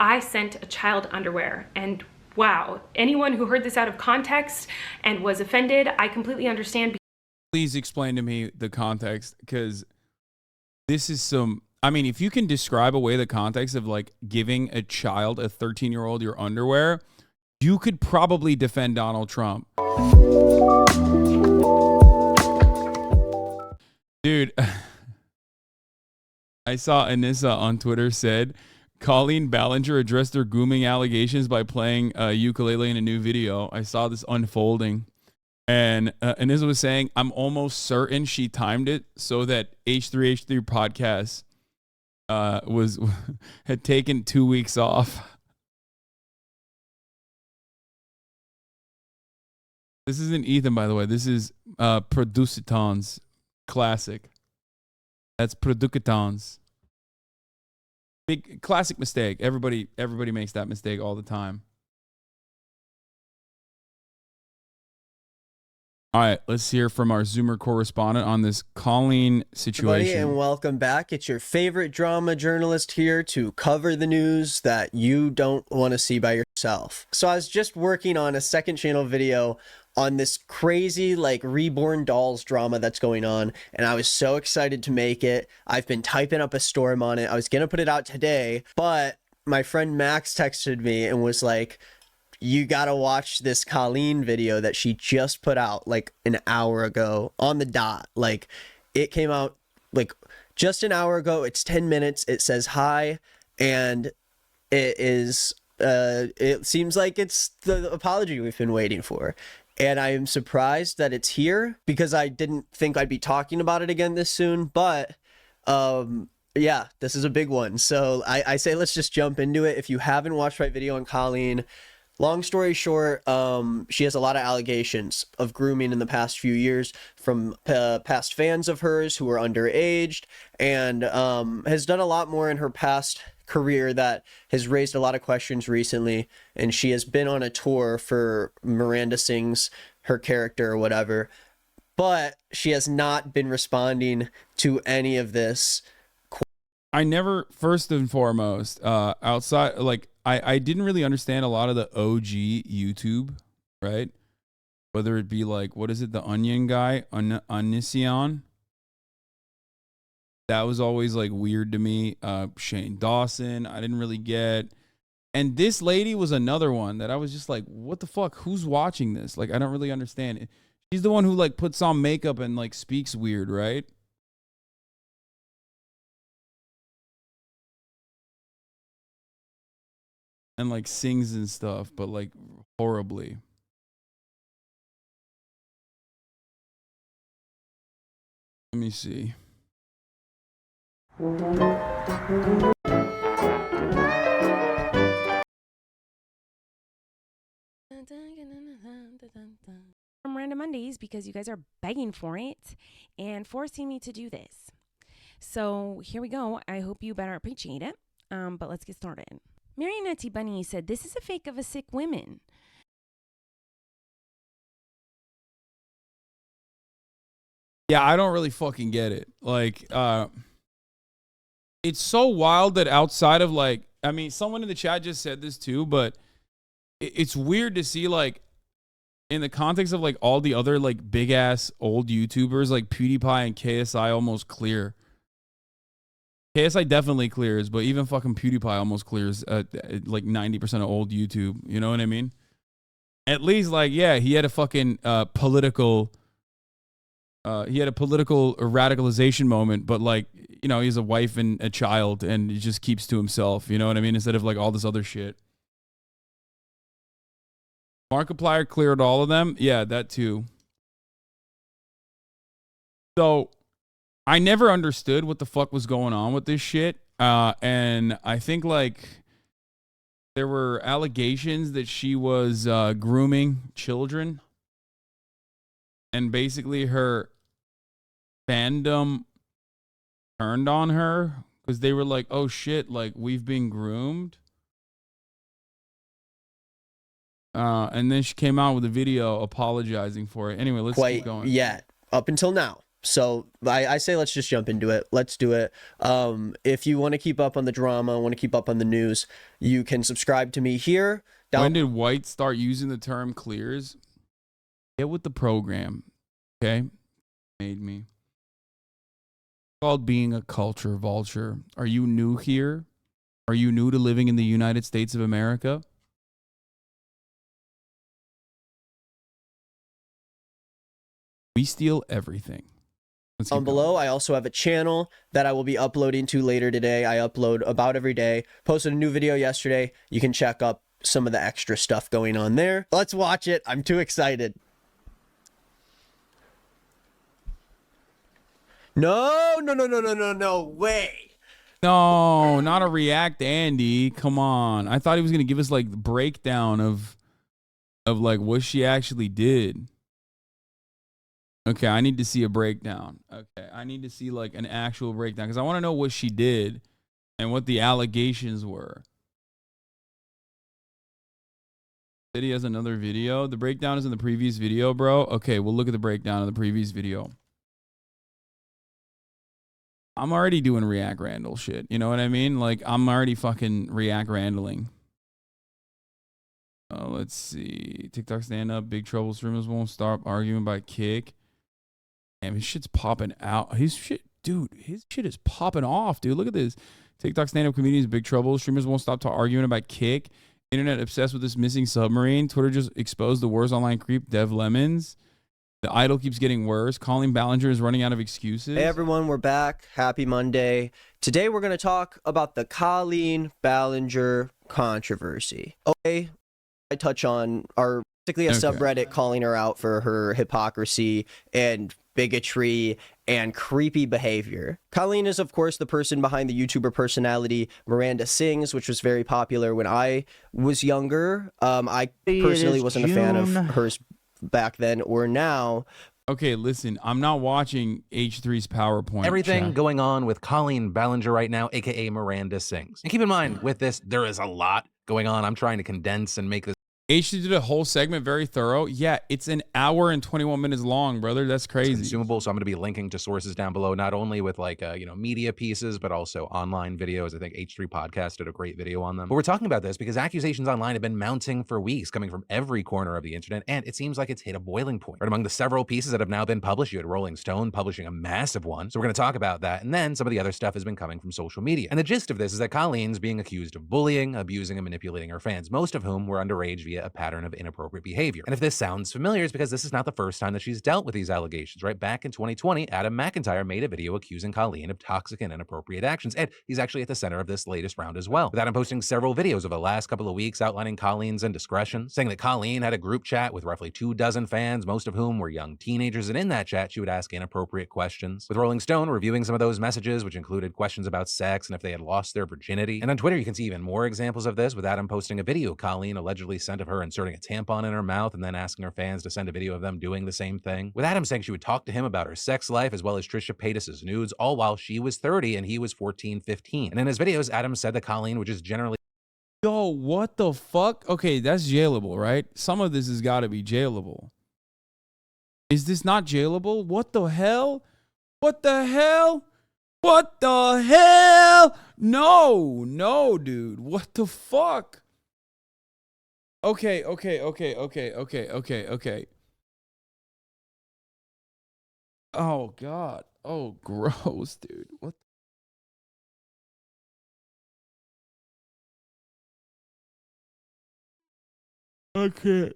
I sent a child underwear. And wow, anyone who heard this out of context and was offended, I completely understand. Please explain to me the context, because this is some, I mean, if you can describe away the context of like giving a child, a 13-year-old, your underwear, you could probably defend Donald Trump. Dude, I saw Anissa on Twitter said Colleen Ballinger addressed her grooming allegations by playing ukulele in a new video. I saw this unfolding. And Anissa was saying, I'm almost certain she timed it so that H3H3 podcast had taken 2 weeks off. This isn't Ethan, by the way. This is Producitons classic. That's Producitons. Big classic mistake. Everybody makes that mistake all the time. All right, let's hear from our Zoomer correspondent on this Colleen situation. Everybody, and welcome back. It's your favorite drama journalist here to cover the news that you don't want to see by yourself. So I was just working on a second channel video on this crazy like reborn dolls drama that's going on, and I was so excited to make it. I've been typing up a storm on it. I was gonna put it out today, but my friend Max texted me and was like, you gotta watch this Colleen video that she just put out like an hour ago on the dot. Like, it came out like just an hour ago. It's 10 minutes. It says hi, and it is it seems like it's the apology we've been waiting for. And I am surprised that it's here because I didn't think I'd be talking about it again this soon. But yeah, this is a big one. So I say let's just jump into it. If you haven't watched my video on Colleen, long story short, she has a lot of allegations of grooming in the past few years from past fans of hers who are underaged, and has done a lot more in her past career that has raised a lot of questions recently. And she has been on a tour for Miranda Sings, her character or whatever, but she has not been responding to any of this. I never, first and foremost, outside, like, I didn't really understand a lot of the OG YouTube, right? Whether it be like, what is it, the Onion guy, Onision? That was always like weird to me. Shane Dawson, I didn't really get. And this lady was another one that I was just like, what the fuck? Who's watching this? Like, I don't really understand it. She's the one who like puts on makeup and like speaks weird, right? And like sings and stuff, but like horribly. Let me see. From Random Mondays, because you guys are begging for it and forcing me to do this. So here we go. I hope you better appreciate it. But let's get started. Marionette Bunny said, this is a fake of a sick woman. Yeah, I don't really fucking get it. Like, it's so wild that outside of like, I mean, someone in the chat just said this too, but it's weird to see like in the context of like all the other like big ass old YouTubers like PewDiePie and KSI almost clear. KSI definitely clears, but even fucking PewDiePie almost clears like 90% of old YouTube. You know what I mean? At least like, yeah, he had a fucking political radicalization moment, but like, you know, he's a wife and a child and he just keeps to himself. You know what I mean? Instead of like all this other shit. Markiplier cleared all of them. Yeah, that too. So I never understood what the fuck was going on with this shit. And I think like there were allegations that she was grooming children. And basically her fandom turned on her because they were like, oh shit, like we've been groomed. And then she came out with a video apologizing for it. Anyway, let's keep going. Yet, up until now. So I say let's just jump into it. Let's do it. If you want to keep up on the drama, want to keep up on the news, you can subscribe to me here. When did white start using the term clears? Get with the program, okay? Made me. It's called being a culture vulture. Are you new here? Are you new to living in the United States of America? We steal everything. Down below, I also have a channel that I will be uploading to later today. I upload about every day. Posted a new video yesterday. You can check up some of the extra stuff going on there. Let's watch it. I'm too excited. No way. No, not a react, Andy. Come on. I thought he was gonna give us like the breakdown of like what she actually did. Okay, I need to see a breakdown. Okay, I need to see like an actual breakdown because I want to know what she did and what the allegations were. He has another video. The breakdown is in the previous video, bro. Okay, we'll look at the breakdown of the previous video. I'm already doing React Randall shit. You know what I mean? Like, I'm already fucking React Randalling. Let's see. TikTok stand up. Big trouble. Streamers won't stop arguing by kick. Damn, his shit's popping out. His shit, dude, his shit is popping off, dude. Look at this. TikTok stand up comedians, big trouble. Streamers won't stop arguing about kick. Internet obsessed with this missing submarine. Twitter just exposed the worst online creep, Dev Lemons. The idol keeps getting worse. Colleen Ballinger is running out of excuses. Hey everyone, we're back. Happy Monday. Today we're going to talk about the Colleen Ballinger controversy. Okay, I touch on our basically a subreddit calling her out for her hypocrisy and bigotry and creepy behavior. Colleen is of course the person behind the YouTuber personality Miranda Sings, which was very popular when I was younger. I personally wasn't a fan of hers back then or now. Okay, listen, I'm not watching H3's PowerPoint. Everything chat. going on with Colleen Ballinger right now, aka Miranda Sings. And keep in mind, with this, there is a lot going on. I'm trying to condense and make this H3 did a whole segment, very thorough. Yeah, it's an hour and 21 minutes long, brother. That's crazy. consumable. So I'm going to be linking to sources down below, not only with like, media pieces, but also online videos. I think H3 Podcast did a great video on them. But we're talking about this because accusations online have been mounting for weeks, coming from every corner of the internet, and it seems like it's hit a boiling point. Right among the several pieces that have now been published, you had Rolling Stone publishing a massive one. So we're going to talk about that. And then some of the other stuff has been coming from social media. And the gist of this is that Colleen's being accused of bullying, abusing, and manipulating her fans, most of whom were underage via a pattern of inappropriate behavior. And if this sounds familiar, it's because this is not the first time that she's dealt with these allegations, right? Back in 2020, Adam McIntyre made a video accusing Colleen of toxic and inappropriate actions, and he's actually at the center of this latest round as well. With Adam posting several videos over the last couple of weeks outlining Colleen's indiscretions, saying that Colleen had a group chat with roughly 24 fans, most of whom were young teenagers, and in that chat, she would ask inappropriate questions. With Rolling Stone reviewing some of those messages, which included questions about sex and if they had lost their virginity. And on Twitter, you can see even more examples of this, with Adam posting a video Colleen allegedly sent of her inserting a tampon in her mouth and then asking her fans to send a video of them doing the same thing. With Adam saying she would talk to him about her sex life as well as Trisha Paytas's nudes, all while she was 30 and he was 14, 15. And in his videos, Adam said that Colleen would just generally Yo, what the fuck? Okay, that's jailable, right? Some of this has got to be jailable. Is this not jailable? What the hell? What the hell? What the hell? No, dude. What the fuck? Okay. Oh, God. Oh, gross, dude. What? Okay.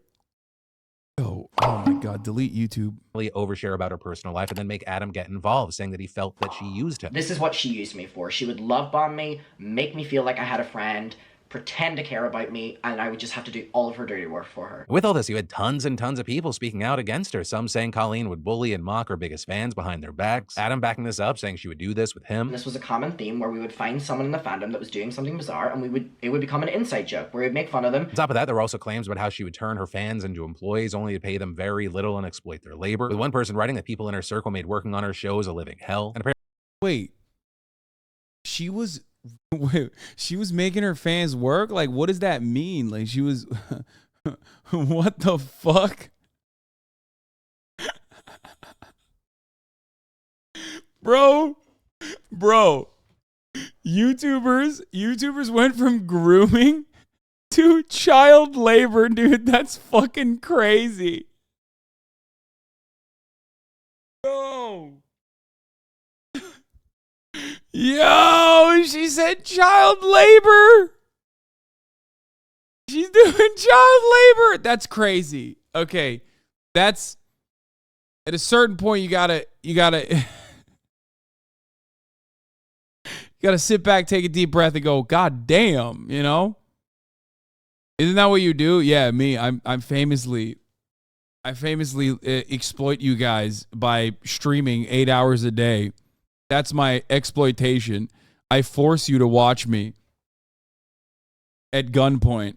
Oh my God. Delete YouTube. overshare about her personal life and then make Adam get involved, saying that he felt that she used him. This is what she used me for. She would love bomb me, make me feel like I had a friend, pretend to care about me, and I would just have to do all of her dirty work for her. With all this, you had tons and tons of people speaking out against her, some saying Colleen would bully and mock her biggest fans behind their backs, Adam backing this up, saying she would do this with him. And this was a common theme where we would find someone in the fandom that was doing something bizarre, and it would become an inside joke where we'd make fun of them. On top of that, there were also claims about how she would turn her fans into employees only to pay them very little and exploit their labor, with one person writing that people in her circle made working on her shows a living hell. And apparently, wait, she was making her fans work? Like, what does that mean? Like, she was what the fuck? Bro. YouTubers went from grooming to child labor, dude. That's fucking crazy. No. Yo, she said child labor. She's doing child labor. That's crazy. Okay. That's at a certain point you gotta you gotta sit back, take a deep breath, and go, God damn, you know? Isn't that what you do? Yeah, me. I famously exploit you guys by streaming 8 hours a day. That's my exploitation. I force you to watch me at gunpoint.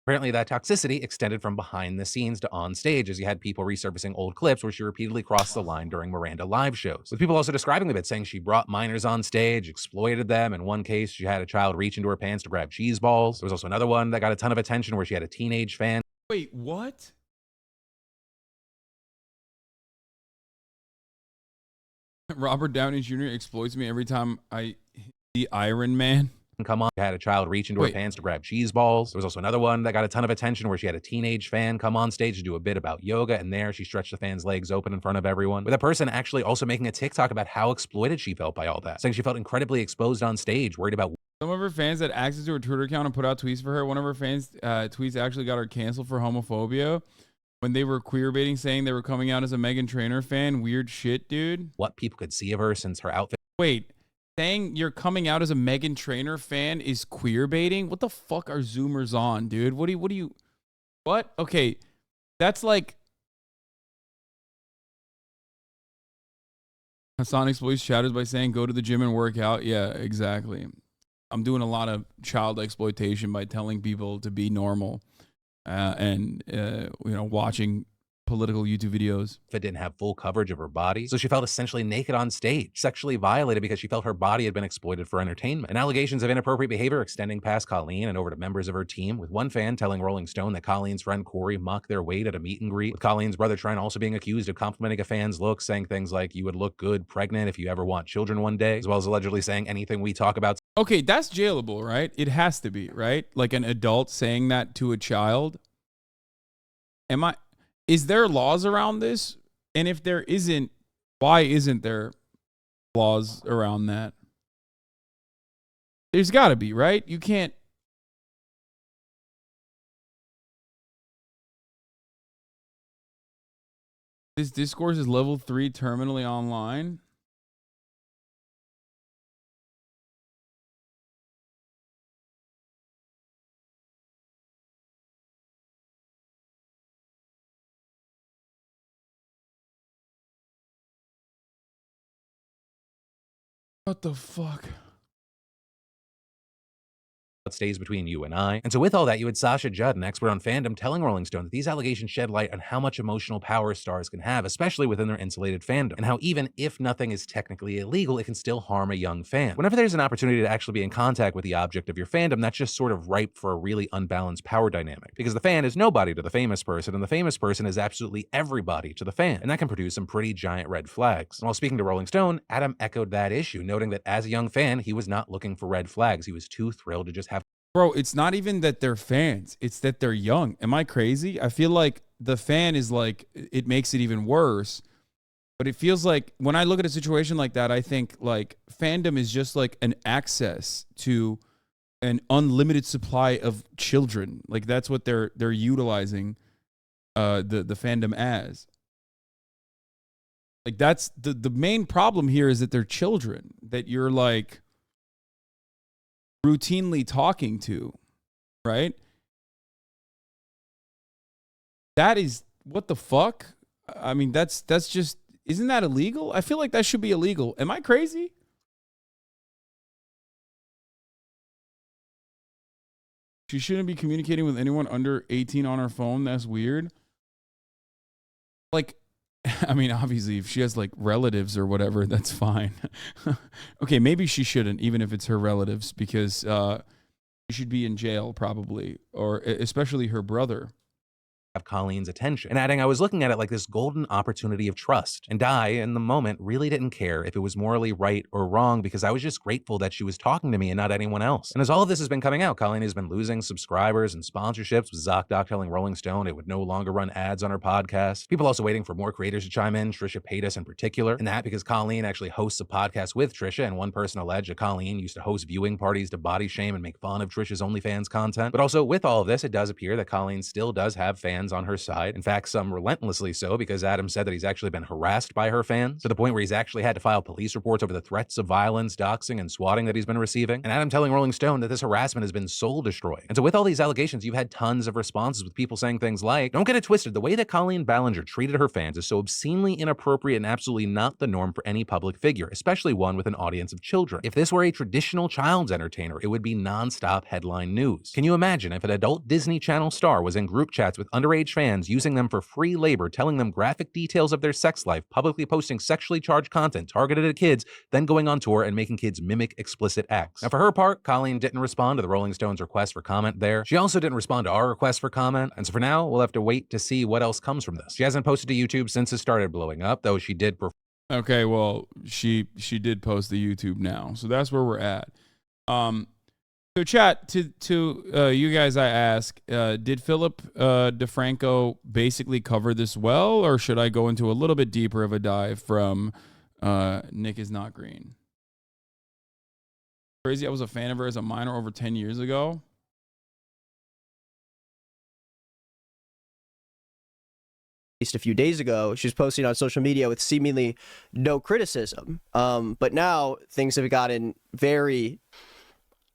Apparently, that toxicity extended from behind the scenes to on stage, as you had people resurfacing old clips where she repeatedly crossed the line during Miranda live shows. With people also describing the bit, saying she brought minors on stage, exploited them. In one case, she had a child reach into her pants to grab cheese balls. There was also another one that got a ton of attention where she had a teenage fan. Wait, what? Robert Downey Jr. exploits me every time I hit the Iron Man. Come on, had a child reach into her pants to grab cheese balls. There was also another one that got a ton of attention where she had a teenage fan come on stage to do a bit about yoga, and there she stretched the fan's legs open in front of everyone, with a person actually also making a TikTok about how exploited she felt by all that, saying she felt incredibly exposed on stage, worried about some of her fans had access to her Twitter account and put out tweets for her. One of her fans' tweets actually got her canceled for homophobia when they were queer baiting, saying they were coming out as a Meghan Trainor fan. Weird shit, dude. What people could see of her since her outfit. Wait. Saying you're coming out as a Meghan Trainor fan is queer baiting? What the fuck are Zoomers on, dude? What? Okay. That's like Hassan exploits chatters by saying go to the gym and work out. Yeah, exactly. I'm doing a lot of child exploitation by telling people to be normal and watching political YouTube videos. That didn't have full coverage of her body, so she felt essentially naked on stage, sexually violated because she felt her body had been exploited for entertainment. And allegations of inappropriate behavior extending past Colleen and over to members of her team, with one fan telling Rolling Stone that Colleen's friend Corey mocked their weight at a meet and greet, with Colleen's brother Trent also being accused of complimenting a fan's look, saying things like, "You would look good pregnant if you ever want children one day," as well as allegedly saying anything we talk about. Okay, that's jailable, right? It has to be, right? Like an adult saying that to a child. Is there laws around this? And if there isn't, why isn't there laws around that? There's got to be, right? You can't. This discourse is level 3 terminally online. What the fuck? What stays between you and I. And so with all that, you had Sasha Judd, an expert on fandom, telling Rolling Stone that these allegations shed light on how much emotional power stars can have, especially within their insulated fandom, and how even if nothing is technically illegal, it can still harm a young fan. Whenever there's an opportunity to actually be in contact with the object of your fandom, that's just sort of ripe for a really unbalanced power dynamic, because the fan is nobody to the famous person, and the famous person is absolutely everybody to the fan, and that can produce some pretty giant red flags. And while speaking to Rolling Stone, Adam echoed that issue, noting that as a young fan, he was not looking for red flags. He was too thrilled to just have. Bro, it's not even that they're fans. It's that they're young. Am I crazy? I feel like the fan is like, it makes it even worse. But it feels like when I look at a situation like that, I think like fandom is just like an access to an unlimited supply of children. Like that's what they're utilizing the fandom as. Like that's the main problem here is that they're children that you're like routinely talking to, right? That is, what the fuck? I mean, that's just, isn't that illegal? I feel like that should be illegal. Am I crazy? She shouldn't be communicating with anyone under 18 on her phone. That's weird. Like, I mean, obviously, if she has like relatives or whatever, that's fine. Okay, maybe she shouldn't, even if it's her relatives, because she should be in jail probably, or especially her brother. Have Colleen's attention. And adding, I was looking at it like this golden opportunity of trust. And I, in the moment, really didn't care if it was morally right or wrong because I was just grateful that she was talking to me and not anyone else. And as all of this has been coming out, Colleen has been losing subscribers and sponsorships, with ZocDoc telling Rolling Stone it would no longer run ads on her podcast. People also waiting for more creators to chime in, Trisha Paytas in particular. And that because Colleen actually hosts a podcast with Trisha, and one person alleged that Colleen used to host viewing parties to body shame and make fun of Trisha's OnlyFans content. But also with all of this, it does appear that Colleen still does have fans on her side. In fact, some relentlessly so, because Adam said that he's actually been harassed by her fans to the point where he's actually had to file police reports over the threats of violence, doxing, and swatting that he's been receiving. And Adam telling Rolling Stone that this harassment has been soul destroying. And so with all these allegations, you've had tons of responses with people saying things like, don't get it twisted, the way that Colleen Ballinger treated her fans is so obscenely inappropriate and absolutely not the norm for any public figure, especially one with an audience of children. If this were a traditional child's entertainer, it would be non-stop headline news. Can you imagine if an adult Disney Channel star was in group chats with underage fans using them for free labor, telling them graphic details of their sex life, publicly posting sexually charged content targeted at kids, then going on tour and making kids mimic explicit acts? Now, for her part, Colleen didn't respond to the Rolling Stones' request for comment there. She also didn't respond to our request for comment, and so for now, we'll have to wait to see what else comes from this. She hasn't posted to YouTube since it started blowing up, though she did Okay, well, she did post the YouTube now, so that's where we're at. So chat, to you guys, I ask, did Philip DeFranco basically cover this well, or should I go into a little bit deeper of a dive from Nick is Not Green? Crazy, I was a fan of her as a minor over 10 years ago. A few days ago, she was posting on social media with seemingly no criticism. But now things have gotten very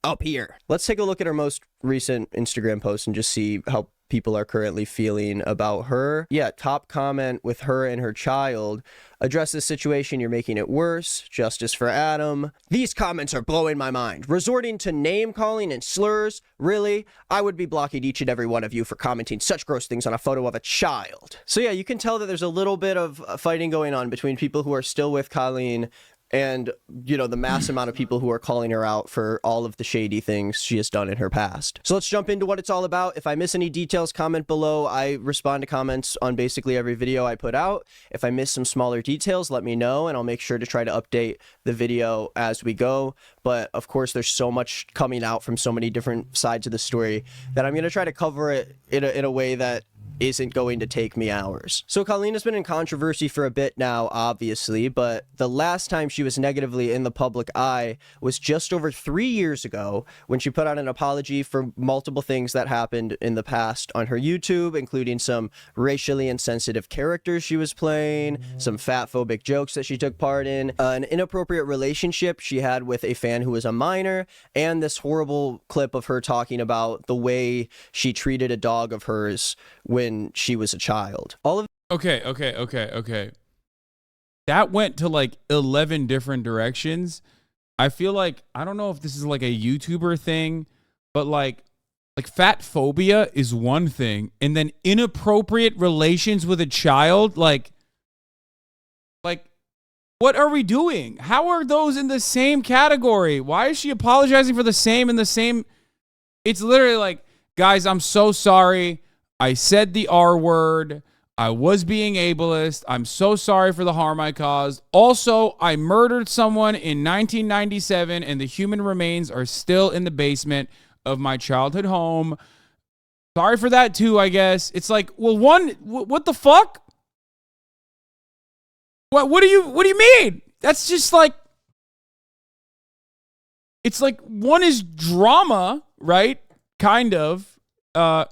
up here. Let's take a look at her most recent Instagram post and just see how people are currently feeling about her. Yeah, top comment with her and her child. Address this situation, you're making it worse. Justice for Adam. These comments are blowing my mind. Resorting to name calling and slurs. Really? I would be blocking each and every one of you for commenting such gross things on a photo of a child. So yeah, you can tell that there's a little bit of fighting going on between people who are still with Colleen and, you know, the mass amount of people who are calling her out for all of the shady things she has done in her past. So let's jump into what it's all about. If I miss any details, comment below. I respond to comments on basically every video I put out. If I miss some smaller details, let me know, and I'll make sure to try to update the video as we go. But of course, there's so much coming out from so many different sides of the story that I'm going to try to cover it in a way that isn't going to take me hours. So Colleen has been in controversy for a bit now, obviously, but the last time she was negatively in the public eye was just over 3 years ago when she put out an apology for multiple things that happened in the past on her YouTube, including some racially insensitive characters she was playing, some fat-phobic jokes that she took part in, an inappropriate relationship she had with a fan who was a minor, and this horrible clip of her talking about the way she treated a dog of hers when she was a child. All of Okay. That went to like 11 different directions. I feel like, I don't know if this is like a YouTuber thing, but like fat phobia is one thing, and then inappropriate relations with a child, like what are we doing? How are those in the same category? Why is she apologizing for the same in the same? It's literally like, guys, I'm so sorry. I said the R word. I was being ableist. I'm so sorry for the harm I caused. Also, I murdered someone in 1997, and the human remains are still in the basement of my childhood home. Sorry for that too, I guess. It's like, well, what the fuck? What do you mean? That's just like, it's like one is drama, right? Kind of. Bro,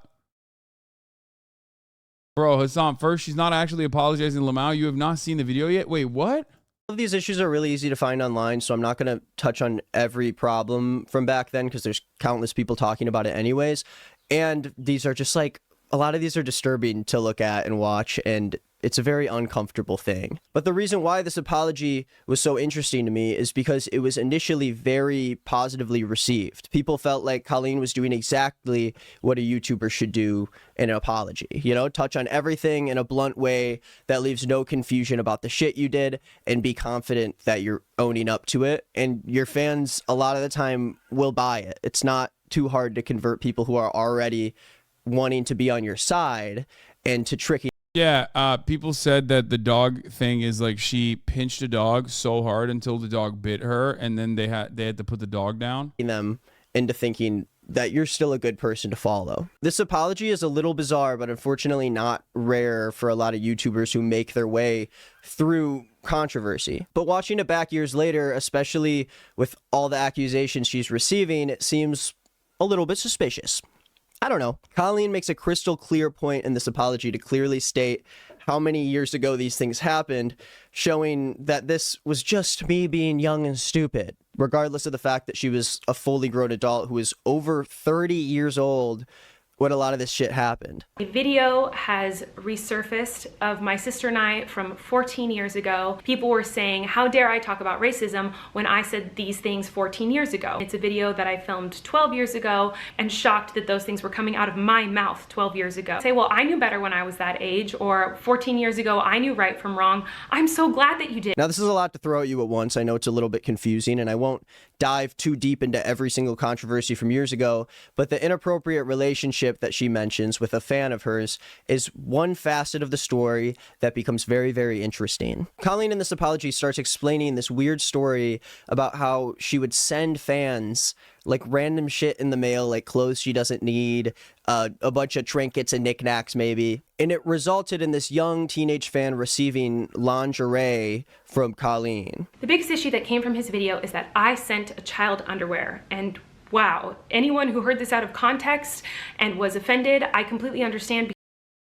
Hassan, first, she's not actually apologizing to Lamau. You have not seen the video yet? Wait, what? of these issues are really easy to find online, so I'm not going to touch on every problem from back then because there's countless people talking about it anyways. And these are just like, a lot of these are disturbing to look at and watch, and it's a very uncomfortable thing. But the reason why this apology was so interesting to me is because it was initially very positively received. People felt like Colleen was doing exactly what a YouTuber should do in an apology. You know, touch on everything in a blunt way that leaves no confusion about the shit you did and be confident that you're owning up to it. And your fans, a lot of the time, will buy it. It's not too hard to convert people who are already wanting to be on your side into tricking Yeah, people said that the dog thing is like she pinched a dog so hard until the dog bit her, and then they had to put the dog down. them into thinking that you're still a good person to follow. This apology is a little bizarre, but unfortunately not rare for a lot of YouTubers who make their way through controversy. But watching it back years later, especially with all the accusations she's receiving, it seems a little bit suspicious. I don't know. Colleen makes a crystal clear point in this apology to clearly state how many years ago these things happened, showing that this was just me being young and stupid, regardless of the fact that she was a fully grown adult who was over 30 years old when a lot of this shit happened. A video has resurfaced of my sister and I from 14 years ago. People were saying, how dare I talk about racism when I said these things 14 years ago? It's a video that I filmed 12 years ago and shocked that those things were coming out of my mouth 12 years ago. Say, well, I knew better when I was that age, or 14 years ago, I knew right from wrong. I'm so glad that you did. Now, this is a lot to throw at you at once. I know it's a little bit confusing, and I won't dive too deep into every single controversy from years ago, but the inappropriate relationship that she mentions with a fan of hers is one facet of the story that becomes very, very interesting. Colleen in this apology starts explaining this weird story about how she would send fans like random shit in the mail, like clothes she doesn't need, a bunch of trinkets and knickknacks maybe. And it resulted in this young teenage fan receiving lingerie from Colleen. The biggest issue that came from his video is that I sent a child underwear, and wow, anyone who heard this out of context and was offended, I completely understand.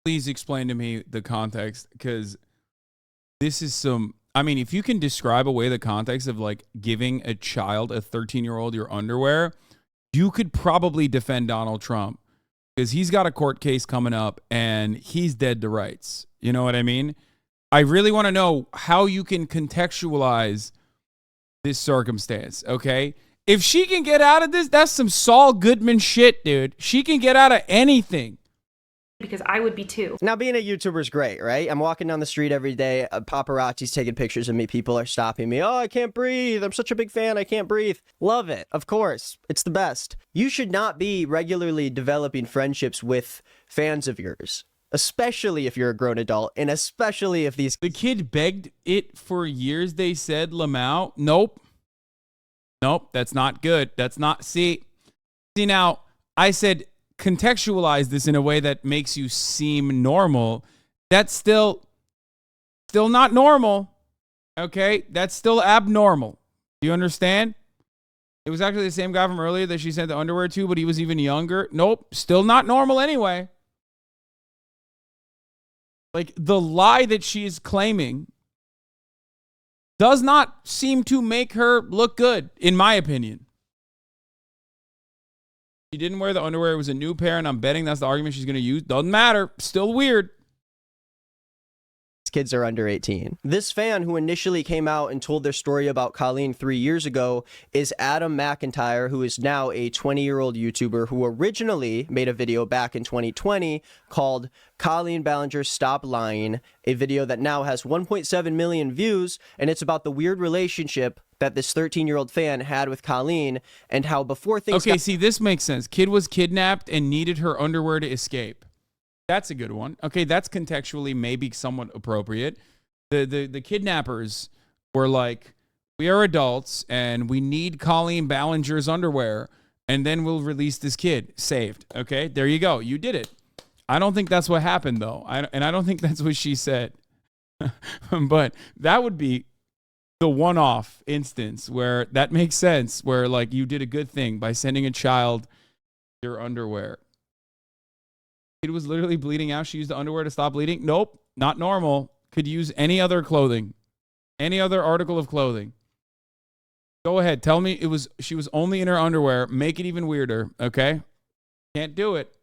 Please explain to me the context, because this is some, I mean, if you can describe away the context of like giving a child, a 13-year-old, your underwear, you could probably defend Donald Trump, because he's got a court case coming up and he's dead to rights. You know what I mean? I really want to know how you can contextualize this circumstance, okay? If she can get out of this, that's some Saul Goodman shit, dude. She can get out of anything. Because I would be too. Now, being a YouTuber is great, right? I'm walking down the street every day. Paparazzi's taking pictures of me. People are stopping me. Oh, I can't breathe. I'm such a big fan. I can't breathe. Love it. Of course. It's the best. You should not be regularly developing friendships with fans of yours, especially if you're a grown adult, and especially if these... The kid begged it for years, they said, Lamau. Nope. Nope, that's not good. That's not... See, now, I said contextualize this in a way that makes you seem normal. That's still not normal, okay? That's still abnormal. Do you understand? It was actually the same guy from earlier that she sent the underwear to, but he was even younger. Nope, still not normal anyway. Like, the lie that she is claiming does not seem to make her look good, in my opinion. She didn't wear the underwear. It was a new pair, and I'm betting that's the argument she's going to use. Doesn't matter. Still weird. Kids are under 18. This fan who initially came out and told their story about Colleen 3 years ago is Adam McIntyre, who is now a 20-year-old YouTuber who originally made a video back in 2020 called Colleen Ballinger Stop Lying, a video that now has 1.7 million views, and it's about the weird relationship that this 13-year-old fan had with Colleen and how before things Okay, see, this makes sense. Kid was kidnapped and needed her underwear to escape. That's a good one. Okay, that's contextually maybe somewhat appropriate. The kidnappers were like, we are adults and we need Colleen Ballinger's underwear, and then we'll release this kid. Saved. Okay, there you go. You did it. I don't think that's what happened, though. And I don't think that's what she said. But that would be the one-off instance where that makes sense, where like you did a good thing by sending a child your underwear. It was literally bleeding out. She used the underwear to stop bleeding. Nope, not normal. Could use any other clothing, any other article of clothing. Go ahead. Tell me she was only in her underwear. Make it even weirder, okay? Can't do it.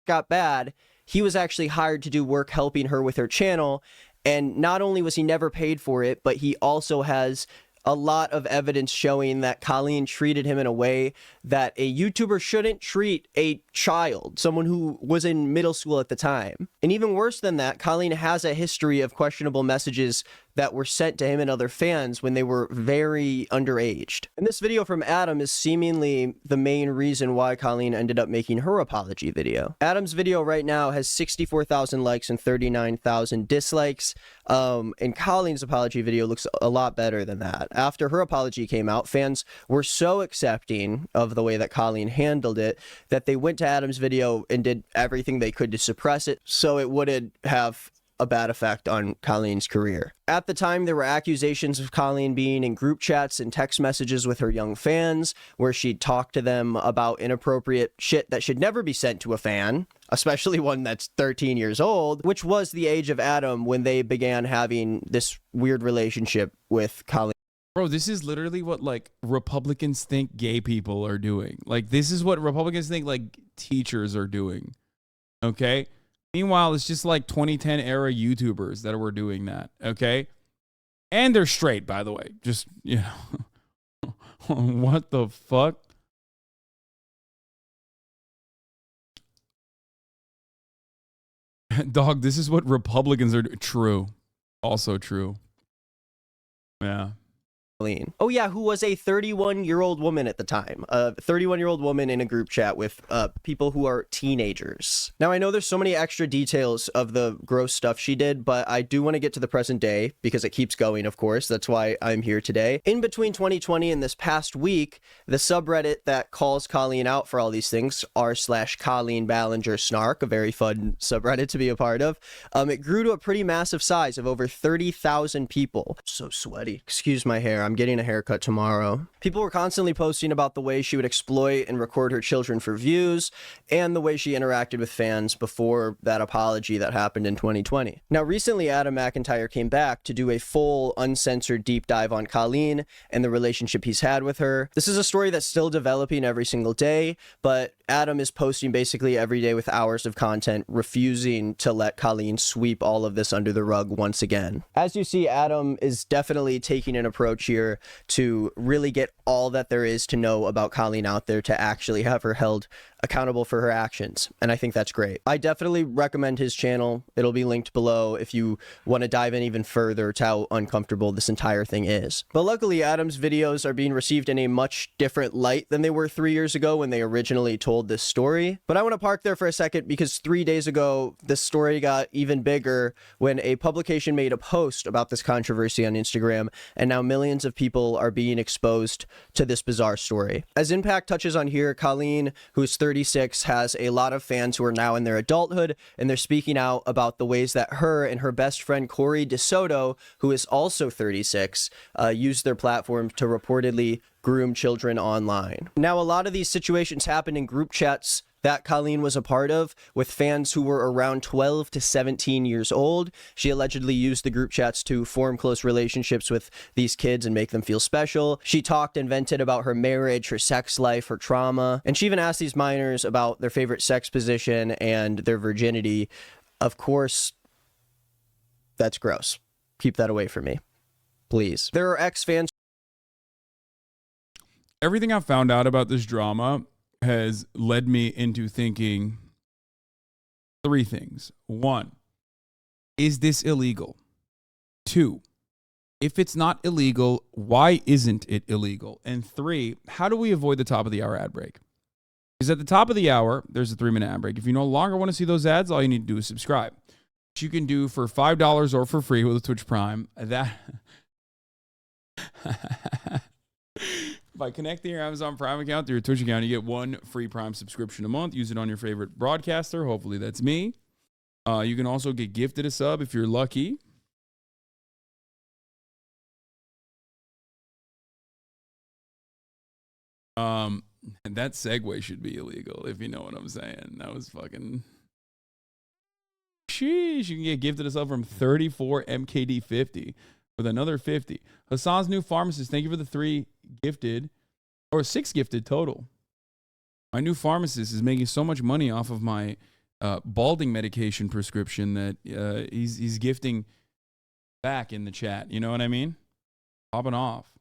got bad, he was actually hired to do work helping her with her channel. And not only was he never paid for it, but he also has a lot of evidence showing that Colleen treated him in a way that a YouTuber shouldn't treat a child, someone who was in middle school at the time. And even worse than that, Colleen has a history of questionable messages that were sent to him and other fans when they were very underaged. And this video from Adam is seemingly the main reason why Colleen ended up making her apology video. Adam's video right now has 64,000 likes and 39,000 dislikes. And Colleen's apology video looks a lot better than that. After her apology came out, fans were so accepting of the way that Colleen handled it that they went to Adam's video and did everything they could to suppress it so it wouldn't have a bad effect on Colleen's career. At the time, there were accusations of Colleen being in group chats and text messages with her young fans, where she'd talk to them about inappropriate shit that should never be sent to a fan, especially one that's 13 years old, which was the age of Adam when they began having this weird relationship with Colleen. Bro, this is literally what like Republicans think gay people are doing. Like, this is what Republicans think like teachers are doing. Okay? Meanwhile, it's just like 2010 era YouTubers that were doing that. Okay? And they're straight, by the way. Just, you know. What the fuck? Dog, this is what Republicans are doing. True. Also true. Yeah. Oh yeah, who was a 31-year-old woman at the time. A 31-year-old woman in a group chat with people who are teenagers. Now, I know there's so many extra details of the gross stuff she did, but I do want to get to the present day because it keeps going, of course. That's why I'm here today. In between 2020 and this past week, the subreddit that calls Colleen out for all these things, r/Colleen Ballinger Snark, a very fun subreddit to be a part of, it grew to a pretty massive size of over 30,000 people. So sweaty. Excuse my hair. I'm getting a haircut tomorrow. People were constantly posting about the way she would exploit and record her children for views and the way she interacted with fans before that apology that happened in 2020. Now, recently, Adam McIntyre came back to do a full, uncensored deep dive on Colleen and the relationship he's had with her. This is a story that's still developing every single day, but Adam is posting basically every day with hours of content, refusing to let Colleen sweep all of this under the rug once again. As you see, Adam is definitely taking an approach here to really get all that there is to know about Colleen out there to actually have her held accountable for her actions, and I think that's great. I definitely recommend his channel. It'll be linked below if you want to dive in even further to how uncomfortable this entire thing is. But luckily, Adam's videos are being received in a much different light than they were 3 years ago when they originally told this story. But I want to park there for a second because 3 days ago, this story got even bigger when a publication made a post about this controversy on Instagram, and now millions of people are being exposed to this bizarre story. As Impact touches on here, Colleen, who's 36, has a lot of fans who are now in their adulthood, and they're speaking out about the ways that her and her best friend Corey DeSoto, who is also 36, used their platform to reportedly groom children online. Now, a lot of these situations happen in group chats that Colleen was a part of with fans who were around 12 to 17 years old. She allegedly used the group chats to form close relationships with these kids and make them feel special. She talked and vented about her marriage, her sex life, her trauma, and she even asked these minors about their favorite sex position and their virginity. Of course, that's gross. Keep that away from me, please. There are ex-fans. Everything I found out about this drama has led me into thinking three things. One, is this illegal? Two, if it's not illegal, why isn't it illegal? And three, how do we avoid the top of the hour ad break? Because at the top of the hour, there's a 3-minute ad break. If you no longer want to see those ads, all you need to do is subscribe, which you can do for $5 or for free with a Twitch Prime. That by connecting your Amazon Prime account to your Twitch account, you get one free Prime subscription a month. Use it on your favorite broadcaster. Hopefully that's me. You can also get gifted a sub if you're lucky. And that segue should be illegal, if you know what I'm saying. That was fucking... Sheesh, you can get gifted a sub from 34 MKD50 with another 50. Hassan's new pharmacist, thank you for the 3 gifted, or 6 gifted total. My new pharmacist is making so much money off of my balding medication prescription that he's gifting back in the chat. You know what I mean? Popping off.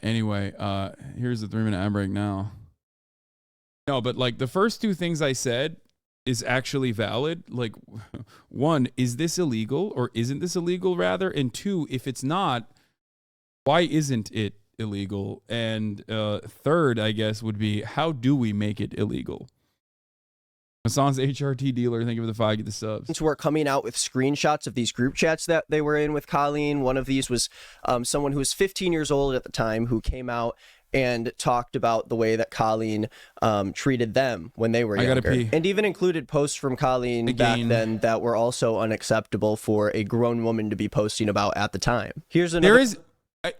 Anyway, here's the 3-minute ad break now. No, but like the first two things I said is actually valid. Like, one, is this illegal or isn't this illegal rather? And two, if it's not, why isn't it illegal? And third, I guess, would be how do we make it illegal? Hassan's HRT dealer, thank you for the 5, get the subs. Who are coming out with screenshots of these group chats that they were in with Colleen. One of these was someone who was 15 years old at the time who came out and talked about the way that Colleen treated them when they were younger. Gotta pee. And even included posts from Colleen back then that were also unacceptable for a grown woman to be posting about at the time. Here's another.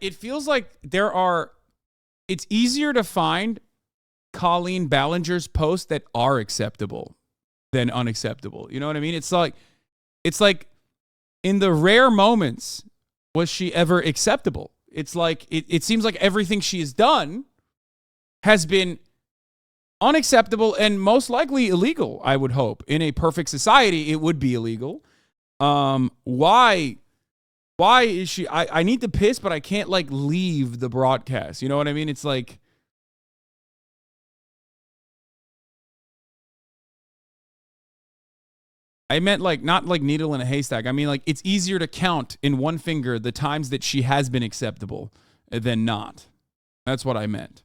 It feels like it's easier to find Colleen Ballinger's posts that are acceptable than unacceptable. You know what I mean? It's like in the rare moments, was she ever acceptable? It's like, it seems like everything she has done has been unacceptable and most likely illegal, I would hope. In a perfect society, it would be illegal. Why is she, I need to piss, but I can't like leave the broadcast. You know what I mean? It's like, I meant like not like needle in a haystack. I mean like it's easier to count in one finger the times that she has been acceptable than not. That's what I meant.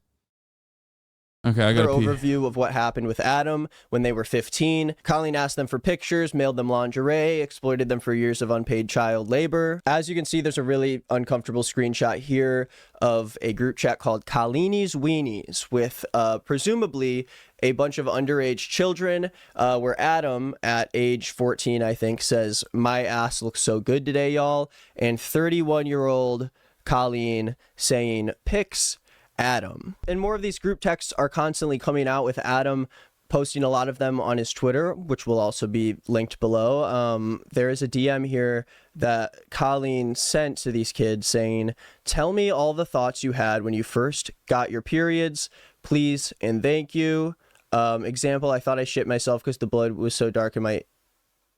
Okay, I got an overview of what happened with Adam when they were 15. Colleen asked them for pictures, mailed them lingerie, exploited them for years of unpaid child labor. As you can see, there's a really uncomfortable screenshot here of a group chat called Colleenie's Weenies with presumably a bunch of underage children, where Adam, at age 14, I think, says, "My ass looks so good today, y'all," and 31-year-old Colleen saying, "Pics, Adam." And more of these group texts are constantly coming out with Adam posting a lot of them on his Twitter, which will also be linked below. There is a DM here that Colleen sent to these kids saying, "Tell me all the thoughts you had when you first got your periods, please and thank you. Example, I thought I shit myself because the blood was so dark in my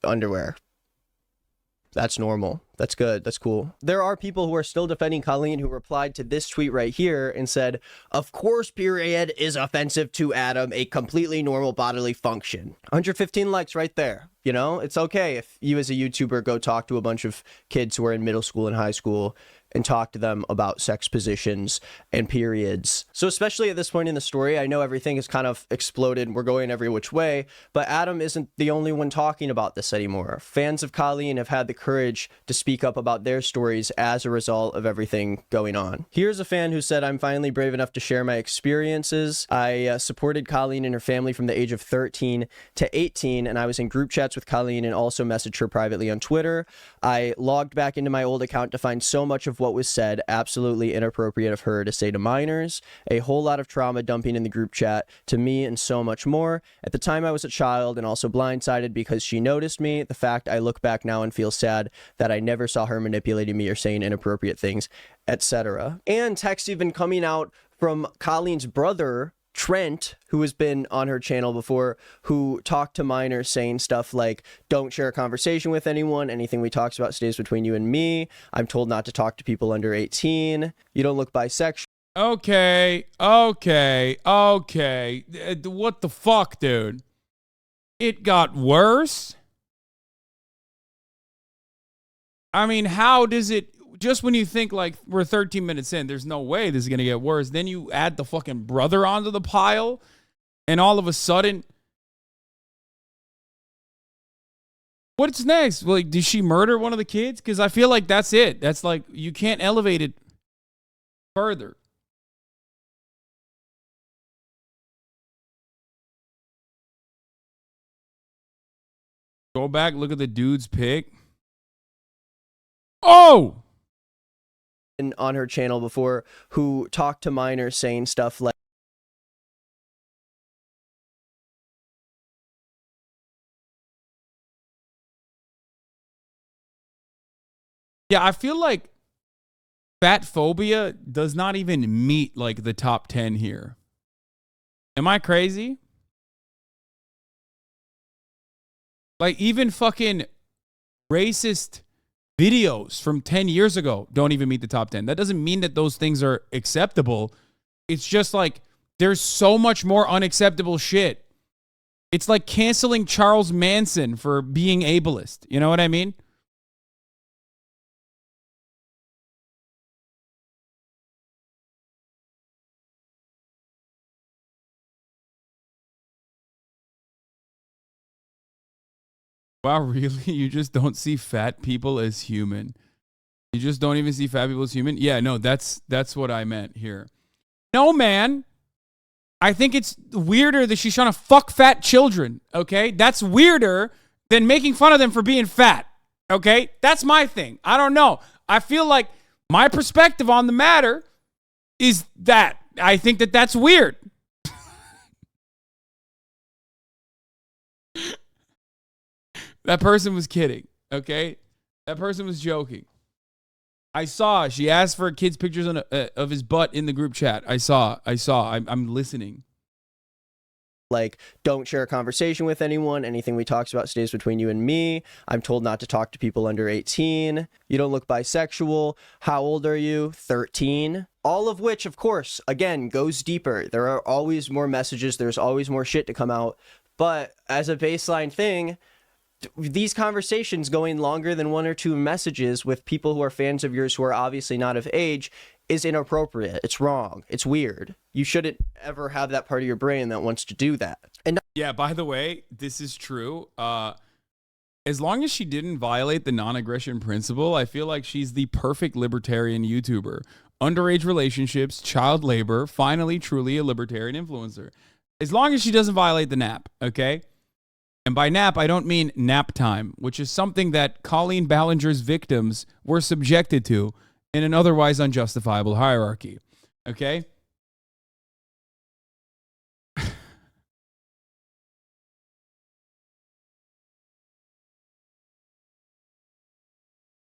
underwear." That's normal. That's good. That's cool. There are people who are still defending Colleen who replied to this tweet right here and said, "Of course, period is offensive to Adam, a completely normal bodily function." 115 likes right there. You know, it's okay if you as a YouTuber go talk to a bunch of kids who are in middle school and high school and talk to them about sex positions and periods. So especially at this point in the story, I know everything has kind of exploded. We're going every which way, but Adam isn't the only one talking about this anymore. Fans of Colleen have had the courage to speak up about their stories as a result of everything going on. Here's a fan who said, "I'm finally brave enough to share my experiences. I supported Colleen and her family from the age of 13 to 18, and I was in group chats with Colleen and also messaged her privately on Twitter. I logged back into my old account to find so much of what was said absolutely inappropriate of her to say to minors, a whole lot of trauma dumping in the group chat to me, and so much more. At the time I was a child and also blindsided because she noticed me. The fact I look back now and feel sad that I never saw her manipulating me or saying inappropriate things, etc." And text even coming out from Colleen's brother, Trent, who has been on her channel before, who talked to minors saying stuff like, "Don't share a conversation with anyone. Anything we talks about stays between you and me. I'm told not to talk to people under 18. You don't look bisexual." Okay. What the fuck, dude? It got worse? I mean, how does it... Just when you think like we're 13 minutes in, there's no way this is going to get worse. Then you add the fucking brother onto the pile and all of a sudden, what's next? Like, did she murder one of the kids? Because I feel like that's it. That's like, you can't elevate it further. Go back, look at the dude's pic. Oh! On her channel before, who talked to minors saying stuff like, yeah, I feel like fat phobia does not even meet like the top 10 here. Am I crazy? Like even fucking racist videos from 10 years ago don't even meet the top 10. That doesn't mean that those things are acceptable. It's just like there's so much more unacceptable shit. It's like canceling Charles Manson for being ableist. You know what I mean? Wow, really? You just don't see fat people as human? You just don't even see fat people as human? Yeah, no, that's what I meant here. No, man. I think it's weirder that she's trying to fuck fat children, okay? That's weirder than making fun of them for being fat, okay? That's my thing. I don't know. I feel like my perspective on the matter is that I think that that's weird. That person was kidding, okay? That person was joking. I saw. She asked for kids' pictures of his butt in the group chat. I saw. I'm listening. Like, don't share a conversation with anyone. Anything we talks about stays between you and me. I'm told not to talk to people under 18. You don't look bisexual. How old are you? 13. All of which, of course, again, goes deeper. There are always more messages. There's always more shit to come out. But as a baseline thing, these conversations going longer than 1 or 2 messages with people who are fans of yours who are obviously not of age is inappropriate. It's wrong. It's weird. You shouldn't ever have that part of your brain that wants to do that. And yeah, by the way, this is true. As long as she didn't violate the non-aggression principle, I feel like she's the perfect libertarian YouTuber. Underage relationships, child labor, finally truly a libertarian influencer. As long as she doesn't violate the NAP, okay? And by nap, I don't mean nap time, which is something that Colleen Ballinger's victims were subjected to in an otherwise unjustifiable hierarchy. Okay?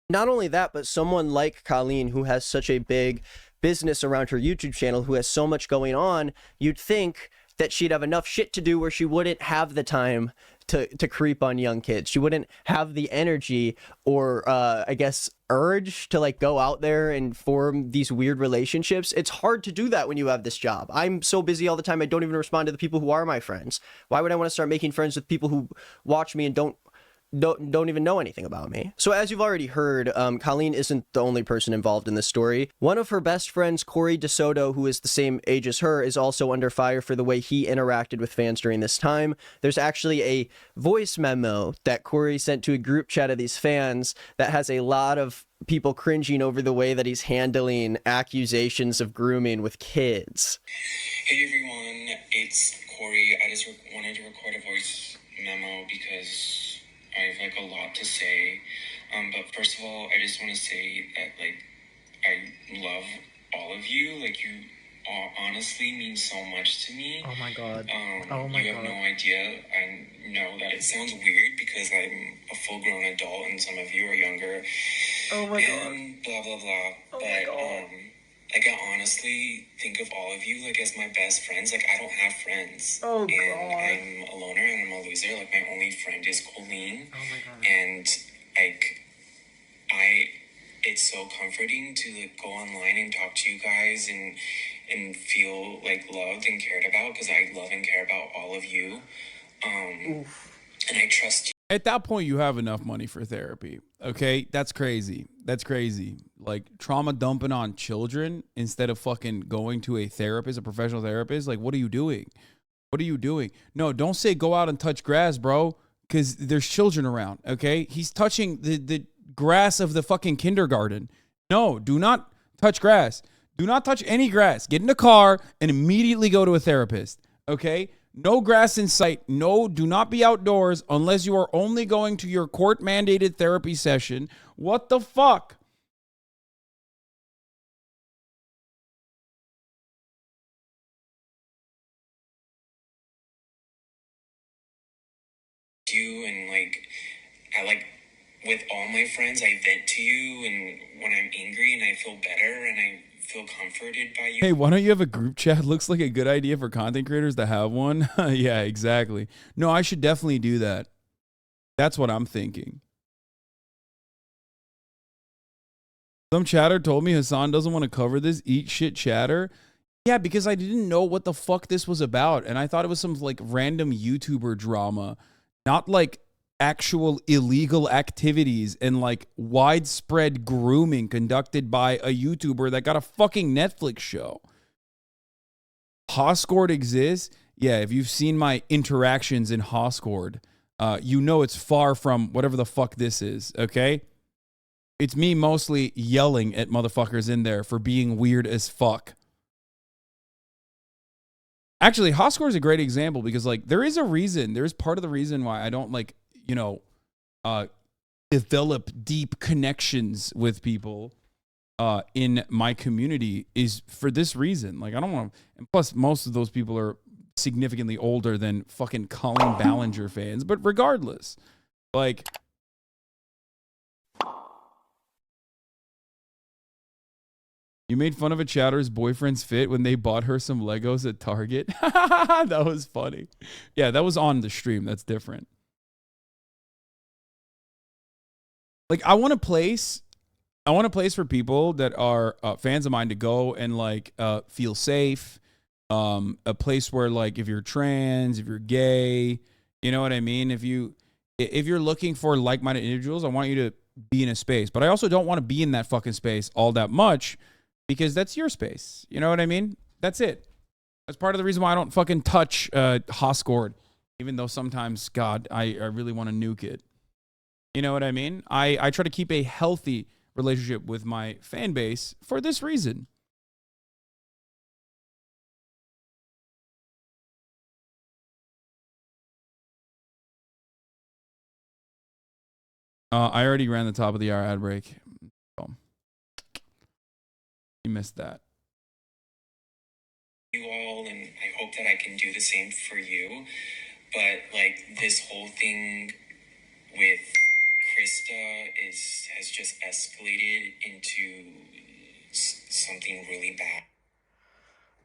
not only that, but someone like Colleen, who has such a big business around her YouTube channel, who has so much going on, you'd think that she'd have enough shit to do where she wouldn't have the time to creep on young kids. She wouldn't have the energy or I guess urge to like go out there and form these weird relationships. It's hard to do that when you have this job. I'm so busy all the time, I don't even respond to the people who are my friends. Why would I want to start making friends with people who watch me and don't even know anything about me? So as you've already heard, Colleen isn't the only person involved in this story. One of her best friends, Corey DeSoto, who is the same age as her, is also under fire for the way he interacted with fans during this time. There's actually a voice memo that Corey sent to a group chat of these fans that has a lot of people cringing over the way that he's handling accusations of grooming with kids. Hey everyone, it's Corey. I just wanted to record a voice memo because I have like a lot to say, but first of all, I just want to say that like I love all of you. Like you all honestly mean so much to me. Oh my god. You have no idea. I know that it sounds weird because I'm a full-grown adult and some of you are younger. Oh my god. And blah blah blah. Oh but my god. like I honestly think of all of you like as my best friends. Like I don't have friends. Oh and god. I'm a loner and I'm a loser. Like my only friend is Colleen. Oh my god. And like it's so comforting to like go online and talk to you guys and feel like loved and cared about because I love and care about all of you. And I trust you. At that point, you have enough money for therapy. Okay, that's crazy. That's crazy. Like trauma dumping on children instead of fucking going to a therapist, a professional therapist. Like, what are you doing? What are you doing? No, don't say go out and touch grass, bro, because there's children around. Okay, he's touching the grass of the fucking kindergarten. No, do not touch grass. Do not touch any grass. Get in the car and immediately go to a therapist. Okay. No grass in sight. No, do not be outdoors unless you are only going to your court-mandated therapy session. What the fuck? You and like I like with all my friends I vent to you and when I'm angry and I feel better and I feel comforted by you. Hey, why don't you have a group chat? Looks like a good idea for content creators to have one. Yeah, exactly. No, I should definitely do that. That's what I'm thinking. Some chatter told me Hasan doesn't want to cover this. Eat shit chatter. Yeah, because I didn't know what the fuck this was about. And I thought it was some like random YouTuber drama, not like actual illegal activities and like widespread grooming conducted by a YouTuber that got a fucking Netflix show. Hoscord exists. Yeah, if you've seen my interactions in Hoscord, you know it's far from whatever the fuck this is, okay? It's me mostly yelling at motherfuckers in there for being weird as fuck. Actually, Hoscore is a great example because, like, there is a reason. There's part of the reason why I don't, like, you know, develop deep connections with people in my community is for this reason. Like, I don't want to, and plus, most of those people are significantly older than fucking Colleen Ballinger fans. But regardless, like, you made fun of a chatter's boyfriend's fit when they bought her some Legos at Target. That was funny. Yeah, that was on the stream. That's different. Like, I want a place for people that are fans of mine to go and like feel safe. A place where, like, if you're trans, if you're gay, you know what I mean? If you're looking for like-minded individuals, I want you to be in a space. But I also don't want to be in that fucking space all that much, because that's your space. You know what I mean? That's it. That's part of the reason why I don't fucking touch Hoscord, even though sometimes, God, I really want to nuke it. You know what I mean? I try to keep a healthy relationship with my fan base for this reason. I already ran the top of the hour ad break. So you missed that. You all, and I hope that I can do the same for you. But like, this whole thing with Krista has just escalated into something really bad.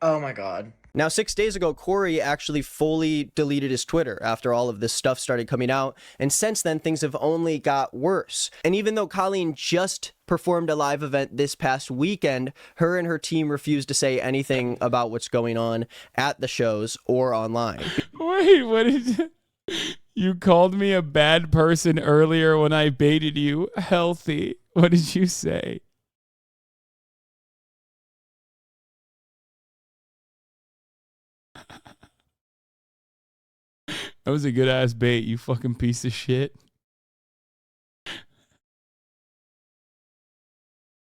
Oh my god. Now, 6 days ago, Corey actually fully deleted his Twitter after all of this stuff started coming out, and since then, things have only got worse. And even though Colleen just performed a live event this past weekend, her and her team refused to say anything about what's going on at the shows or online. Wait, what is it? You called me a bad person earlier when I baited you healthy. What did you say? That was a good ass bait, you fucking piece of shit.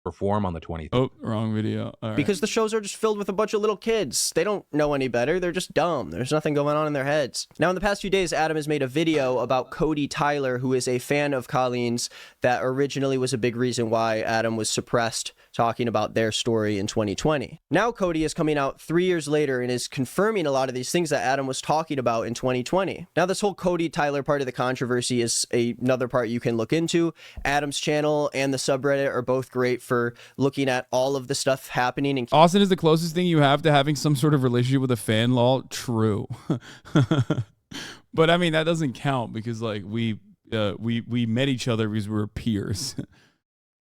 Perform on the 23rd. Oh, wrong video. All right. Because the shows are just filled with a bunch of little kids. They don't know any better. They're just dumb. There's nothing going on in their heads. Now, in the past few days, Adam has made a video about Cody Tyler, who is a fan of Colleen's, that originally was a big reason why Adam was suppressed talking about their story in 2020. Now, Cody is coming out 3 years later and is confirming a lot of these things that Adam was talking about in 2020. Now, this whole Cody Tyler part of the controversy is another part you can look into. Adam's channel and the subreddit are both great for looking at all of the stuff happening. And Austin is the closest thing you have to having some sort of relationship with a fan, lol. True. But I mean, that doesn't count because, like, we met each other because we were peers.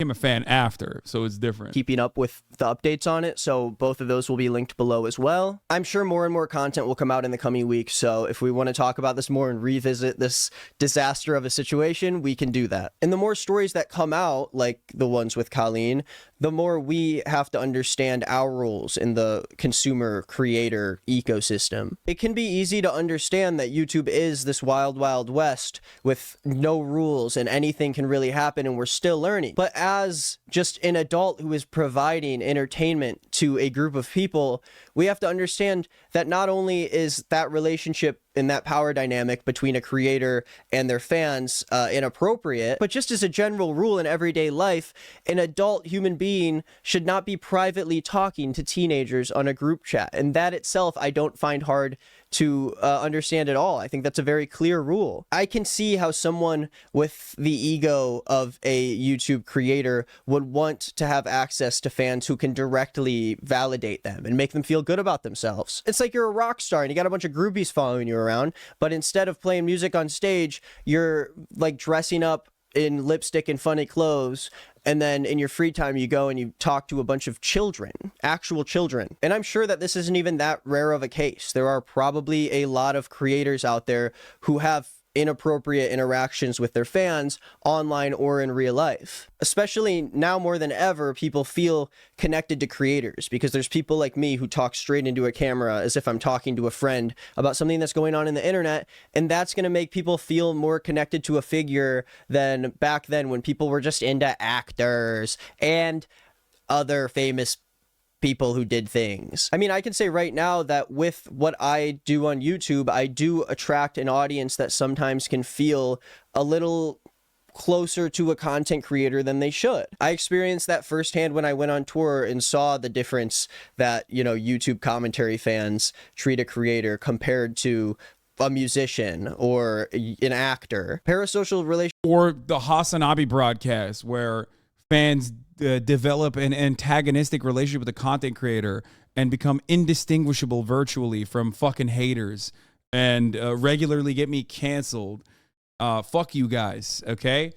Became a fan after, so it's different. Keeping up with the updates on it, so both of those will be linked below as well. I'm sure more and more content will come out in the coming weeks, so if we want to talk about this more and revisit this disaster of a situation, we can do that. And the more stories that come out, like the ones with Colleen, the more we have to understand our rules in the consumer creator ecosystem. It can be easy to understand that YouTube is this wild, wild west with no rules and anything can really happen and we're still learning. But as just an adult who is providing entertainment to a group of people, we have to understand that not only is that relationship and that power dynamic between a creator and their fans inappropriate, but just as a general rule in everyday life, an adult human being should not be privately talking to teenagers on a group chat. And that itself, I don't find hard to understand at all. I think that's a very clear rule. I can see how someone with the ego of a YouTube creator would want to have access to fans who can directly validate them and make them feel good about themselves. It's like you're a rock star and you got a bunch of groupies following you around, but instead of playing music on stage, you're like dressing up in lipstick and funny clothes And then in your free time, you go and you talk to a bunch of children, actual children. And I'm sure that this isn't even that rare of a case. There are probably a lot of creators out there who have inappropriate interactions with their fans online or in real life. Especially now more than ever, people feel connected to creators because there's people like me who talk straight into a camera as if I'm talking to a friend about something that's going on in the internet, and that's going to make people feel more connected to a figure than back then when people were just into actors and other famous people who did things. I mean, I can say right now that with what I do on YouTube, I do attract an audience that sometimes can feel a little closer to a content creator than they should. I experienced that firsthand when I went on tour and saw the difference that, you know, YouTube commentary fans treat a creator compared to a musician or an actor. Parasocial relationship, or the Hasanabi broadcast where fans develop an antagonistic relationship with the content creator and become indistinguishable virtually from fucking haters and regularly get me canceled. Fuck you guys, okay?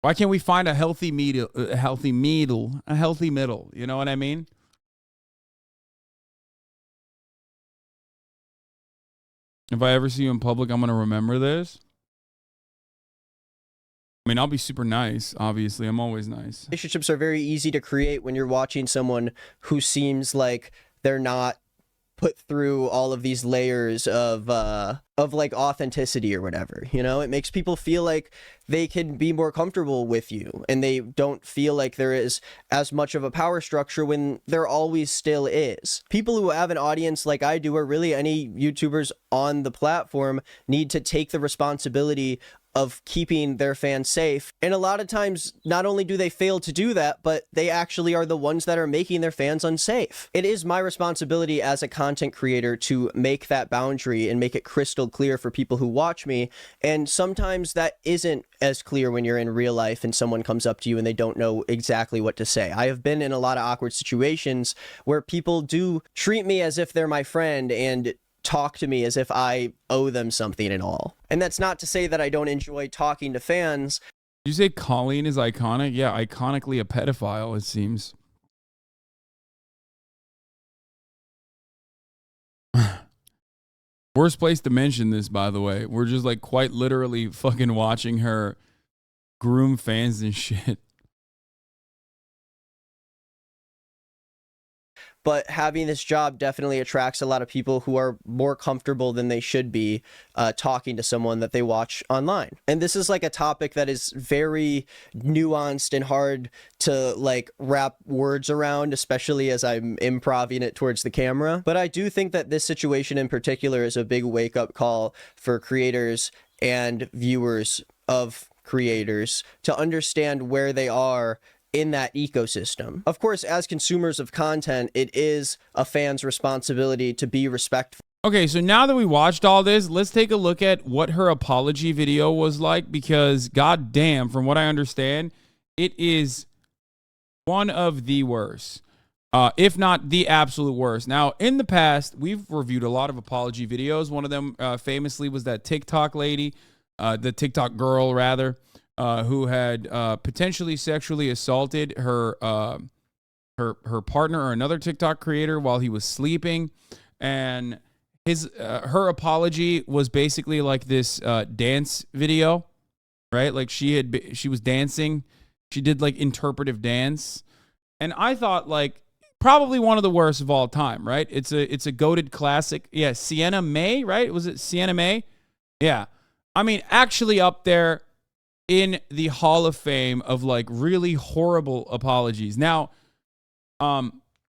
Why can't we find a healthy middle? A healthy middle. You know what I mean? If I ever see you in public, I'm gonna remember this. I mean, I'll be super nice, obviously. I'm always nice. Relationships are very easy to create when you're watching someone who seems like they're not put through all of these layers of like authenticity or whatever. You know, it makes people feel like they can be more comfortable with you and they don't feel like there is as much of a power structure when there always still is. People who have an audience like I do, or really any YouTubers on the platform, need to take the responsibility of keeping their fans safe. And a lot of times, not only do they fail to do that, but they actually are the ones that are making their fans unsafe. It is my responsibility as a content creator to make that boundary and make it crystal clear for people who watch me. And sometimes that isn't as clear when you're in real life and someone comes up to you and they don't know exactly what to say. I have been in a lot of awkward situations where people do treat me as if they're my friend and talk to me as if I owe them something and all. And that's not to say that I don't enjoy talking to fans. You say Colleen is iconic? Yeah, iconically a pedophile, it seems. Worst place to mention this, by the way. We're just like quite literally fucking watching her groom fans and shit. But having this job definitely attracts a lot of people who are more comfortable than they should be talking to someone that they watch online. And this is like a topic that is very nuanced and hard to like wrap words around, especially as I'm improvising it towards the camera. But I do think that this situation in particular is a big wake-up call for creators and viewers of creators to understand where they are in that ecosystem. Of course, as consumers of content, it is a fan's responsibility to be respectful. Okay, so now that we watched all this, let's take a look at what her apology video was like, because goddamn, from what I understand, it is one of the worst, if not the absolute worst. Now, in the past, we've reviewed a lot of apology videos. One of them famously was that TikTok lady, the TikTok girl rather, who had potentially sexually assaulted her partner or another TikTok creator while he was sleeping, and her apology was basically like this dance video, right? Like she was dancing, she did like interpretive dance, and I thought like probably one of the worst of all time, right? It's a goated classic. Yeah, Sienna May, right? Was it Sienna May? Yeah, I mean actually up there in the Hall of Fame of like really horrible apologies. Now,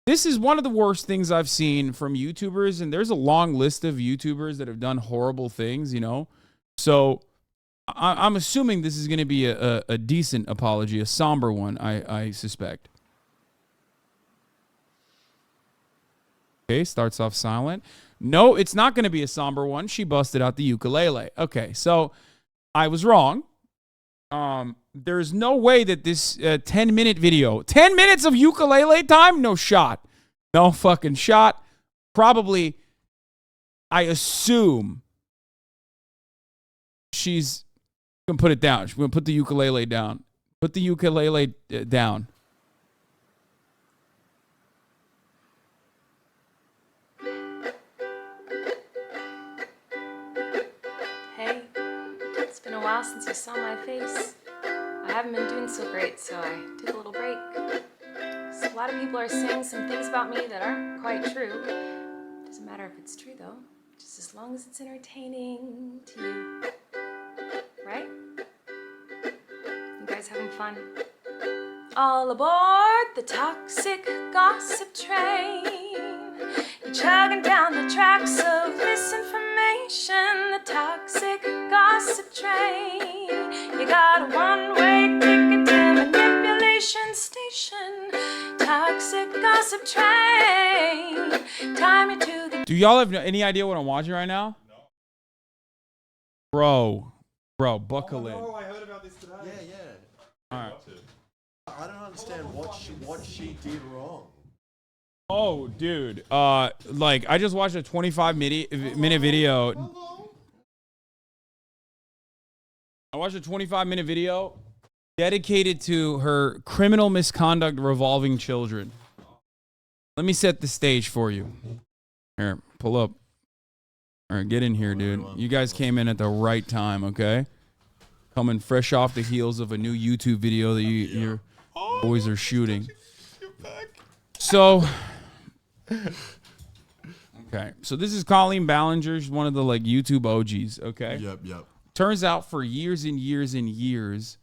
this is one of the worst things I've seen from YouTubers, and there's a long list of YouTubers that have done horrible things, you know? So I'm assuming this is going to be a decent apology, a somber one, I suspect. Okay, starts off silent. No, it's not going to be a somber one. She busted out the ukulele. Okay, so I was wrong. There's no way that this 10-minute video, 10 minutes of ukulele time, no shot. No fucking shot. Probably, I assume she's gonna put it down. She's gonna put the ukulele down. Put the ukulele down. Hey, it's been a while since you saw my face. I haven't been doing so great, so I took a little break. So a lot of people are saying some things about me that aren't quite true. Doesn't matter if it's true though, just as long as it's entertaining to you. Right? You guys having fun? All aboard the toxic gossip train. You're chugging down the tracks of misinformation. The toxic gossip train. You got a one-way ticket to manipulation station. Toxic gossip train. Time you to the... Do y'all have any idea what I'm watching right now? No. Bro, buckle in. Oh, I heard about this today. Yeah. All right. I don't understand what she did wrong. Oh, dude. Like I just watched a 25-minute video. I watched a 25-minute video dedicated to her criminal misconduct revolving children. Let me set the stage for you. Here, pull up. All right, get in here, dude. You guys came in at the right time, okay? Coming fresh off the heels of a new YouTube video that your boys are shooting. So, okay. So this is Colleen Ballinger. She's one of the like YouTube OGs, okay? Yep. Turns out for years and years and years,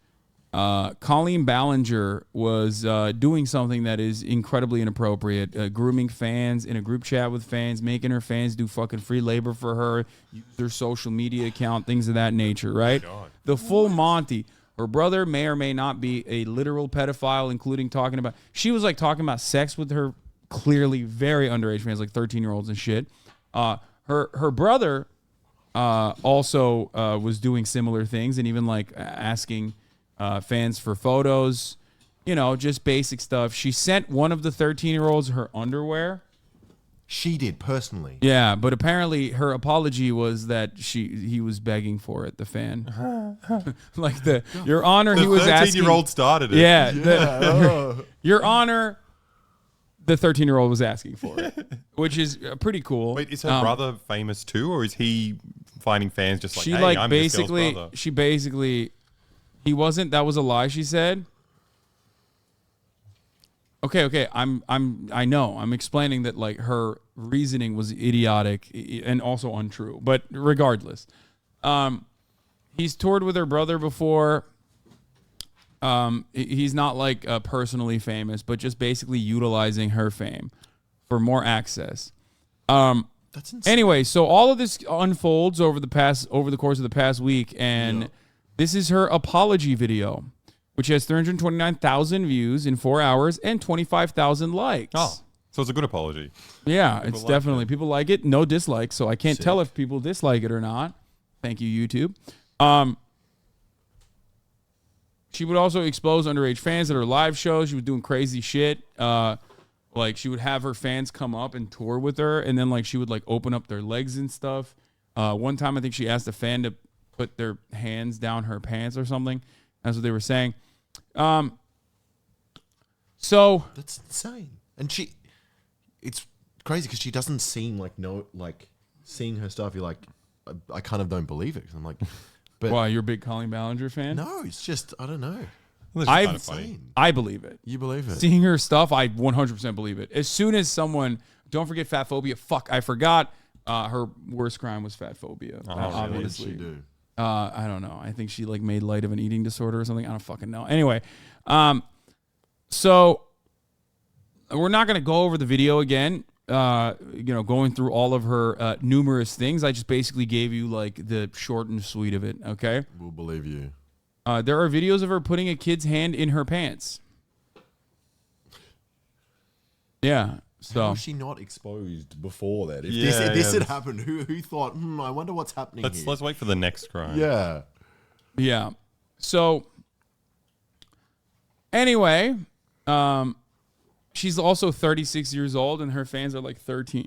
Colleen Ballinger was doing something that is incredibly inappropriate, grooming fans in a group chat with fans, making her fans do fucking free labor for her, use their social media account, things of that nature, right? The full Monty. Her brother may or may not be a literal pedophile, including talking about, she was like talking about sex with her clearly very underage fans, like 13-year-olds and shit. Her brother also was doing similar things and even like asking fans for photos, you know, just basic stuff. She sent one of the 13-year-olds her underwear. She did personally. Yeah, but apparently her apology was that he was begging for it, the fan. Like Your Honor, he was asking. The 13-year-old started it. Yeah. Your Honor, the 13-year-old was asking for it, which is pretty cool. Wait, is her brother famous too, or is he finding fans just like, she hey, like I'm basically, this girl's brother? she basically, he wasn't. That was a lie. She said. Okay. I know. I'm explaining that like her reasoning was idiotic and also untrue. But regardless, he's toured with her brother before. He's not like personally famous, but just basically utilizing her fame for more access. That's insane. Anyway, so all of this unfolds over the course of the past week, and this is her apology video, which has 329,000 views in 4 hours and 25,000 likes. Oh, so it's a good apology. Yeah, People it's like definitely it. people like it. No dislikes, so I can't tell if people dislike it or not. Thank you, YouTube. She would also expose underage fans at her live shows. She was doing crazy shit. Like she would have her fans come up and tour with her, and then like she would like open up their legs and stuff. One time I think she asked a fan to put their hands down her pants or something. That's what they were saying. So that's insane. And it's crazy because she doesn't seem like seeing her stuff. You're like, I kind of don't believe it. I'm like, but why, you're a big Colleen Ballinger fan? No, it's just I don't know. I believe it. You believe it? Seeing her stuff, I 100% believe it. As soon as someone, don't forget fat phobia. Fuck, I forgot. Her worst crime was fat phobia. Obviously, what did she do? I don't know. I think she like made light of an eating disorder or something. I don't fucking know. Anyway, so we're not gonna go over the video again. Going through all of her numerous things. I just basically gave you like the short and sweet of it. Okay. We'll believe you. There are videos of her putting a kid's hand in her pants. Yeah. So how was she not exposed before that? If this had happened, who thought? I wonder what's happening. Let's wait for the next crime. Yeah. So anyway, she's also 36 years old, and her fans are like 13.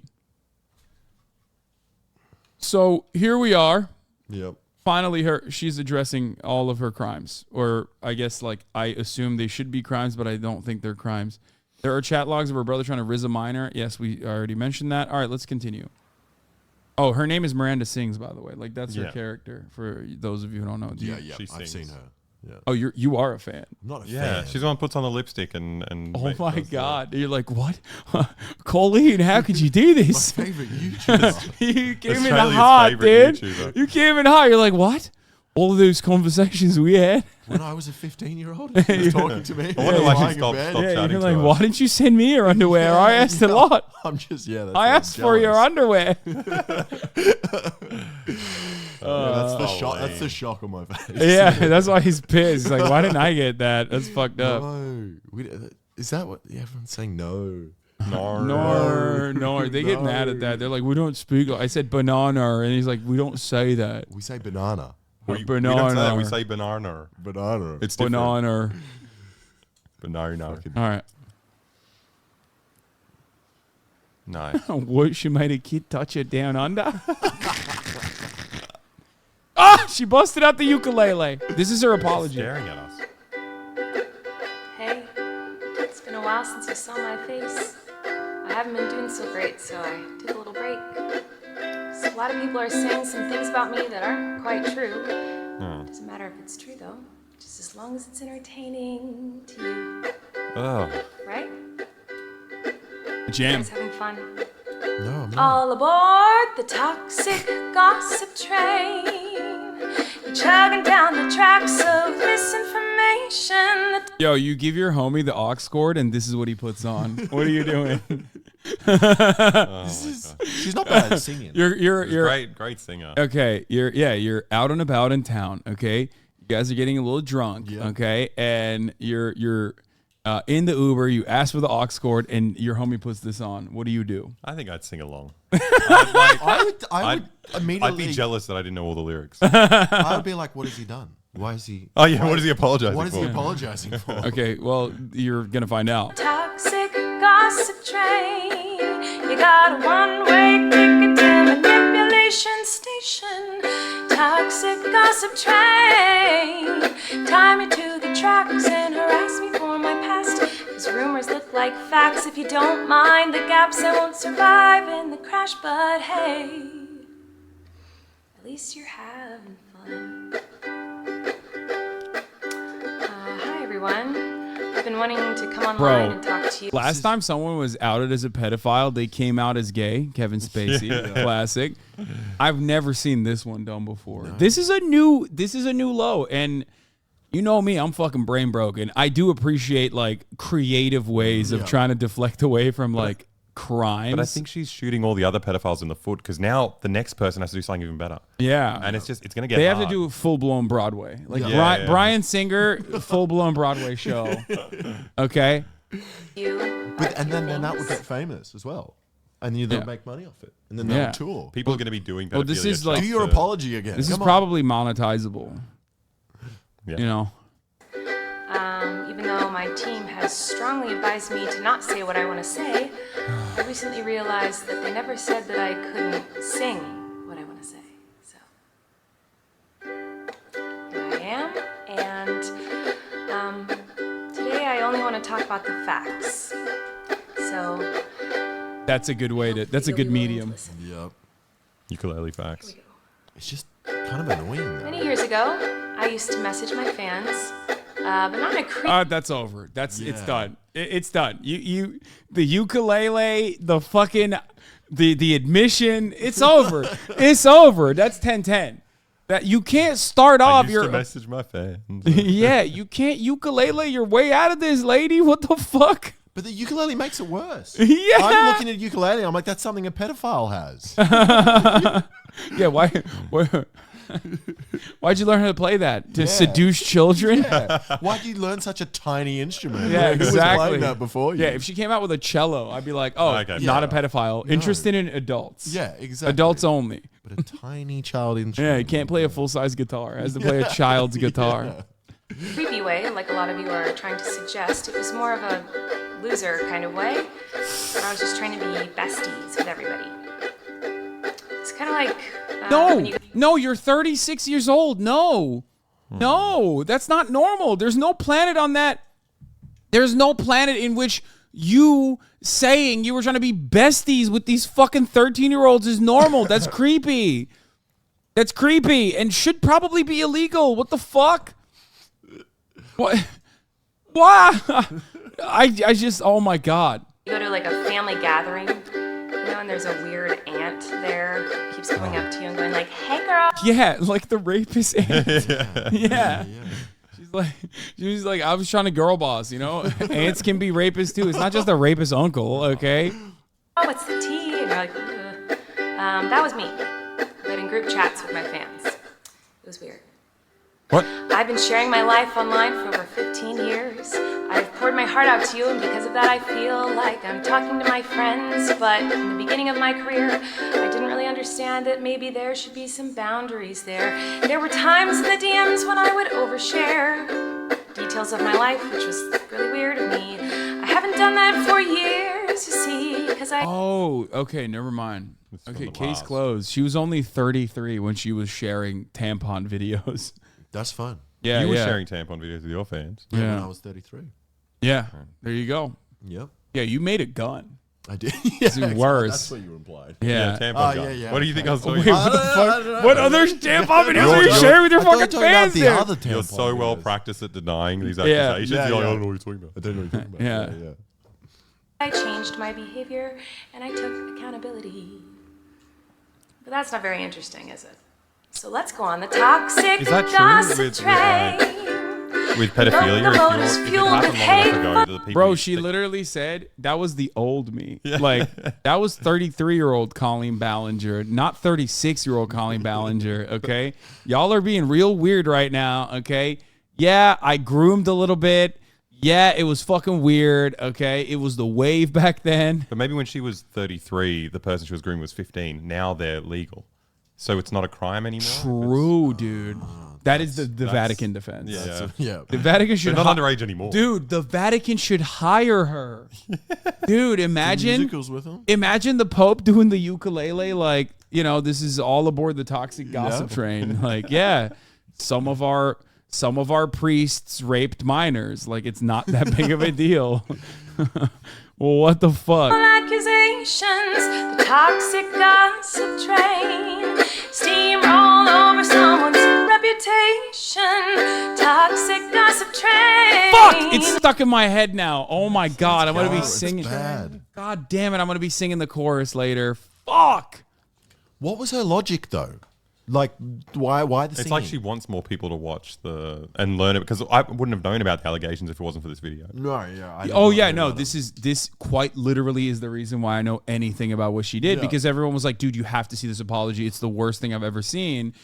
So here we are. Yep. finally she's addressing all of her crimes, or I guess like I assume they should be crimes, but I don't think they're crimes. There are chat logs of her brother trying to riz a minor. Yes, we already mentioned that. All right, let's continue. Oh, her name is Miranda Sings, by the way. Like that's her character. For those of you who don't know, Yeah, I've seen her. Yeah. Oh, you are a fan. I'm not a Yeah, fan. she's the one who puts on the lipstick and Oh my God! You're like, what? Colleen, how could you do this? My favorite YouTuber. You came in Australia's hot, favourite dude. YouTuber. You came in hot. You're like, what? All of those conversations we had. When I was a 15-year-old, she was talking to me. I wonder why she lying in stopped bed. chatting You're to like, us. why didn't you send me your underwear? I asked a lot. I'm just that's I asked for your underwear. that's the shock. That's the shock on my face. Yeah, that's why he's pissed. He's like, why didn't I get that? That's fucked up. No, is that what everyone's saying? No. No. They get mad at that. They're like, we don't speak. I said banana, and he's like, we don't say that. We say banana. We banana. don't say that, we say banana. Banana. It's different. Banana. Banana. All right. No. What? She made a kid touch it down under? Ah! She busted out the ukulele. This is her apology. Staring at us. Hey, it's been a while since you saw my face. I haven't been doing so great, so I took a little break. So a lot of people are saying some things about me that aren't quite true. Doesn't matter if it's true though, just as long as it's entertaining to you. Oh. Right? Jam. You guys having fun? No, I'm not. All aboard the toxic gossip train. You're chugging down the tracks of misinformation. Yo, you give your homie the aux cord, and this is what he puts on. What are you doing? She's not bad at singing. You're Great singer. okay. You're out and about in town. Okay, you guys are getting a little drunk. Yeah. Okay, and you're in the Uber. You ask for the aux cord, and your homie puts this on. What do you do? I think I'd sing along. I would immediately. I'd be jealous that I didn't know all the lyrics. I would be like, what has he done? Why is he? Oh yeah, what is he apologizing What is for? he apologizing for? Okay, well you're gonna find out. Toxic gossip train. You got a one-way ticket to manipulation station. Toxic gossip train. Tie me to the tracks and harass me for my past. 'Cause rumors look like facts. If you don't mind the gaps, I won't survive in the crash. But hey, at least you're having fun. Hi everyone. I've been wanting to come online and talk to you. Last time someone was outed as a pedophile, they came out as gay. Kevin Spacey, classic. I've never seen this one done before. No. This is a new low, and you know me, I'm fucking brain broken. I do appreciate like creative ways of trying to deflect away from like crimes. But I think she's shooting all the other pedophiles in the foot because now the next person has to do something even better. Yeah, and it's going to get. They hard. have to do a full blown Broadway, like Bryan Singer, full blown Broadway show. Okay. And then that would get famous as well, and they'll make money off it, and then they'll tour. People are going to be doing. Well, this is like do your apology again. This is probably monetizable. Yeah. You know. Even though my team has strongly advised me to not say what I want to say, I recently realized that they never said that I couldn't sing what I want to say. So here I am, and today I only want to talk about the facts. So that's a good way to. That's a good medium. Yep. Ukulele facts. It's just kind of annoying. Though. Many years ago, I used to message my fans. But not a creep. That's over. It's done. It's done. You the ukulele, the fucking the admission. It's over. It's over. That's 10-10. That you can't start off I used to message my fans. Yeah, you can't ukulele your way out of this, lady. What the fuck? But the ukulele makes it worse. Yeah. I'm looking at ukulele. I'm like, that's something a pedophile has. Yeah. Why'd you learn how to play that? To seduce children? Yeah. Why'd you learn such a tiny instrument? Yeah, Who was exactly. playing that before you? Yeah, if she came out with a cello, I'd be like, oh, not a pedophile. No. Interested in adults. Yeah, exactly. Adults only. But a tiny child instrument. Yeah, you can't play a full-size guitar. It has to play a child's guitar. Yeah. Creepy way, like a lot of you are trying to suggest. It was more of a loser kind of way. And I was just trying to be besties with everybody. It's kind of like No, no, you're 36 years old. No, no, that's not normal. There's no planet on that. There's no planet in which you saying you were trying to be besties with these fucking 13-year-olds is normal. That's creepy. That's creepy and should probably be illegal. What the fuck? What? Why? I just, oh my God. you go to like a family gathering, and there's a weird aunt there, keeps coming up to you and going like, "Hey, girl." Yeah, like the rapist aunt. Yeah. She's like, I was trying to girl boss, Ants can be rapists too. It's not just a rapist uncle, okay? Oh, what's the tea? And you're like, ugh. That was me. But in group chats with my fans. It was weird. What? I've been sharing my life online for over 15 years. I've poured my heart out to you, and because of that, I feel like I'm talking to my friends. But in the beginning of my career, I didn't really understand that maybe there should be some boundaries there. There were times in the DMs when I would overshare details of my life, which was really weird of me. I haven't done that for years, you see, because I... Oh, okay, never mind. Okay, case closed. She was only 33 when she was sharing tampon videos. That's fun. Yeah, you were sharing tampon videos with your fans. Yeah, when I was 33. Yeah, there you go. Yep. Yeah, you made a gun. I did. It's worse. That's what you implied. Yeah. Tampon gun. Yeah. What do you think I was talking Wait, about? what the fuck? What other tampon videos are you sharing with your fucking fans there? You're so well practiced at denying these accusations. Yeah, You're like, yeah. I don't know what you're talking about. I don't know what you're talking about. Yeah. I changed my behavior, and I took accountability. But that's not very interesting, is it? So let's go on the toxic Is that true gossip train. With pedophilia, if it happened long enough ago to the people. Bro, she literally said that was the old me. Like, that was 33-year-old Colleen Ballinger, not 36-year-old Colleen Ballinger, okay? Y'all are being real weird right now, okay? Yeah, I groomed a little bit. Yeah, it was fucking weird, okay? It was the wave back then. But maybe when she was 33, the person she was grooming was 15. Now they're legal. So it's not a crime anymore? True, dude. That is the Vatican defense. Yeah. The Vatican should They're not underage anymore. Dude, the Vatican should hire her. Dude, imagine musicals with them? Imagine the Pope doing the ukulele like, this is all aboard the toxic gossip train. Like, yeah, some of our priests raped minors. Like, it's not that big of a deal. Well, what the fuck? Accusations, the toxic gossip train, steamroll over someone's reputation, toxic gossip train. Fuck! It's stuck in my head now. Oh my God, I'm gonna be singing. Bad. God damn it, I'm gonna be singing the chorus later. Fuck! What was her logic though? Like, why the singing? It's like she wants more people to watch and learn it, because I wouldn't have known about the allegations if it wasn't for this video. No, yeah. This quite literally is the reason why I know anything about what she did, because everyone was like, dude, you have to see this apology. It's the worst thing I've ever seen.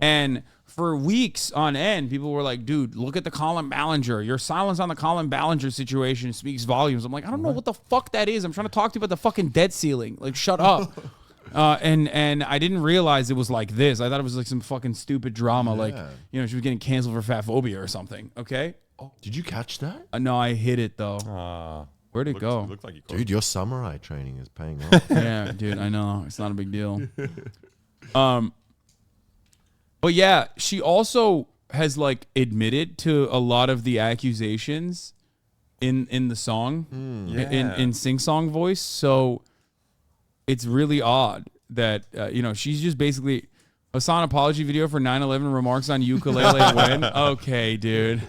And for weeks on end, people were like, dude, look at the Colleen Ballinger. Your silence on the Colleen Ballinger situation speaks volumes. I'm like, I don't know what the fuck that is. I'm trying to talk to you about the fucking debt ceiling. Like, shut up. And I didn't realize it was like this. I thought it was like some fucking stupid drama, like she was getting canceled for fat phobia or something. Okay. Did you catch that? No, I hit it though. Where'd it go? Looks like you Dude, your samurai training is paying off. Yeah, dude, I know it's not a big deal. But yeah, she also has like admitted to a lot of the accusations in the song, in sing-song voice. So it's really odd that she's just basically a song apology video for 9/11 remarks on ukulele when. Okay, dude.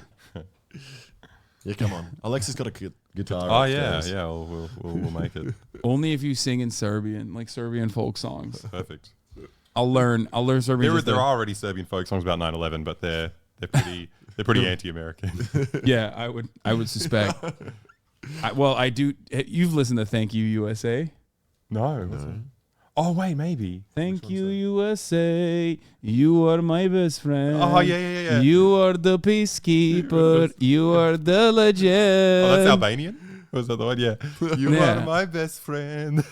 Yeah, come on. Alexa's got a guitar. Oh upstairs. yeah. We'll make it Only if you sing in Serbian, like Serbian folk songs. perfect. I'll learn Serbian. There are already Serbian folk songs about 9/11, but they're pretty anti-American. Yeah, I would suspect. I do. You've listened to "Thank You USA." No. Oh wait, maybe. Thank you, USA. You are my best friend. Oh yeah. You are the peacekeeper. You are the legend. Oh, that's Albanian? Was that the one? Yeah. You are my best friend.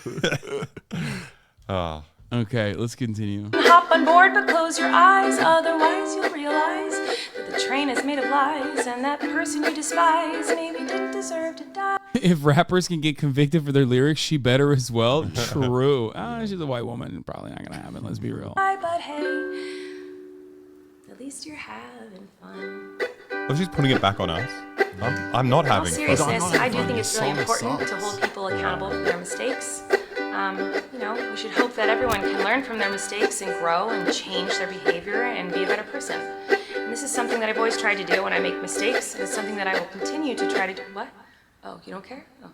Okay, let's continue. Hop on board, but close your eyes, otherwise you'll realize that the train is made of lies, and that person you despise maybe didn't deserve to die. If rappers can get convicted for their lyrics, she better as well. True. She's a white woman. Probably not gonna happen. Let's be real. But hey, at least you're having fun. Oh, she's putting it back on us. I'm not In all having fun. seriousness, I do think This it's really song important sucks. to hold people accountable for their mistakes. We should hope that everyone can learn from their mistakes and grow and change their behavior and be a better person. And this is something that I've always tried to do when I make mistakes, and it's something that I will continue to try to do. What? Oh, you don't care? Oh,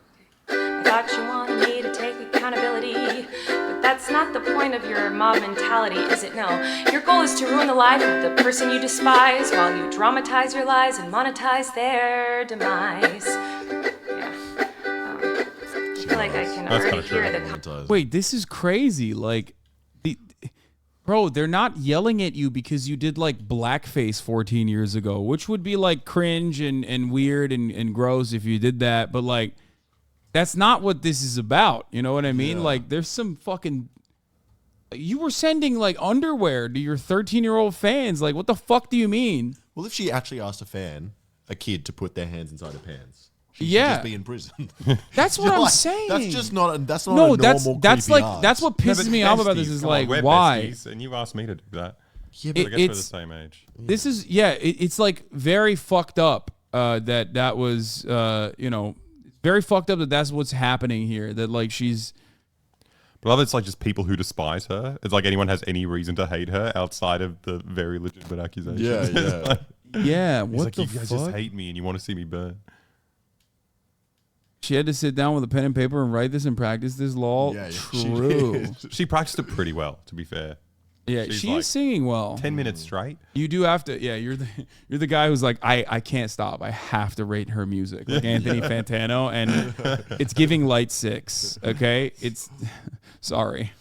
okay. I thought you wanted me to take accountability, but that's not the point of your mob mentality, is it? No. Your goal is to ruin the life of the person you despise while you dramatize your lies and monetize their demise. Yeah. I feel like I can That's already kinda true. hear the Wait, this is crazy. Like, bro, they're not yelling at you because you did like blackface 14 years ago, which would be like cringe and weird and gross if you did that. But like, that's not what this is about. You know what I mean? Yeah. Like, there's some fucking. You were sending like underwear to your 13-year-old fans. Like, what the fuck do you mean? Well, if she actually asked a kid, to put their hands inside her pants, she should Yeah. just be in prison. That's what You're I'm like, saying. That's just not. That's not. No, a that's normal that's creepy like art. that's what No, pisses but me off about this besties, is come like on, we're why besties, and you asked me to do that. Yeah, I but guess we're the it's- same age. This is it's like very fucked up that was very fucked up that that's what's happening here, that like she's But other, it's like just people who despise her. It's like anyone has any reason to hate her outside of the very legitimate accusations. Yeah, It's yeah. like, yeah he's what like, the you guys just fuck. hate me and you want to see me burn. She had to sit down with a pen and paper and write this and practice this law. Yeah, True. She practiced it pretty well, to be fair. Yeah, She's she like is singing well. 10 minutes straight. You do have to. Yeah, you're the guy who's like, I can't stop. I have to rate her music, like Anthony Fantano, and it's giving light 6. Okay, it's sorry.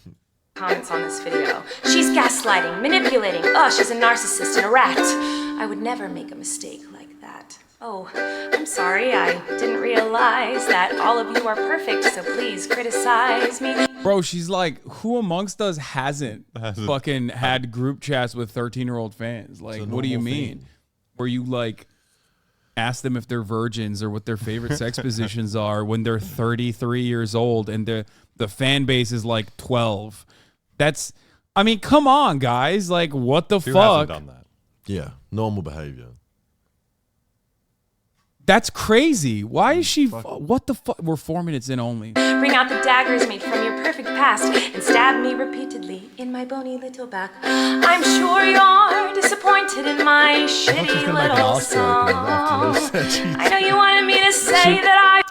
comments on this video. She's gaslighting, manipulating. Oh, she's a narcissist and a rat. I would never make a mistake like that. Oh, I'm sorry. I didn't realize that all of you are perfect, so please criticize me. Bro, she's like, who amongst us hasn't fucking had group chats with 13-year-old fans? Like, what do you normal mean? Where you like ask them if they're virgins or what their favorite sex positions are when they're 33 years old and the fan base is like 12. That's, I mean, come on, guys. Like, what the Who fuck? hasn't done that? Yeah, normal behavior. That's crazy. Why is she? What the fuck? We're 4 minutes in only. Bring out the daggers made from your perfect past and stab me repeatedly in my bony little back. I'm sure you're disappointed in my shitty little song. I know you wanted me to say that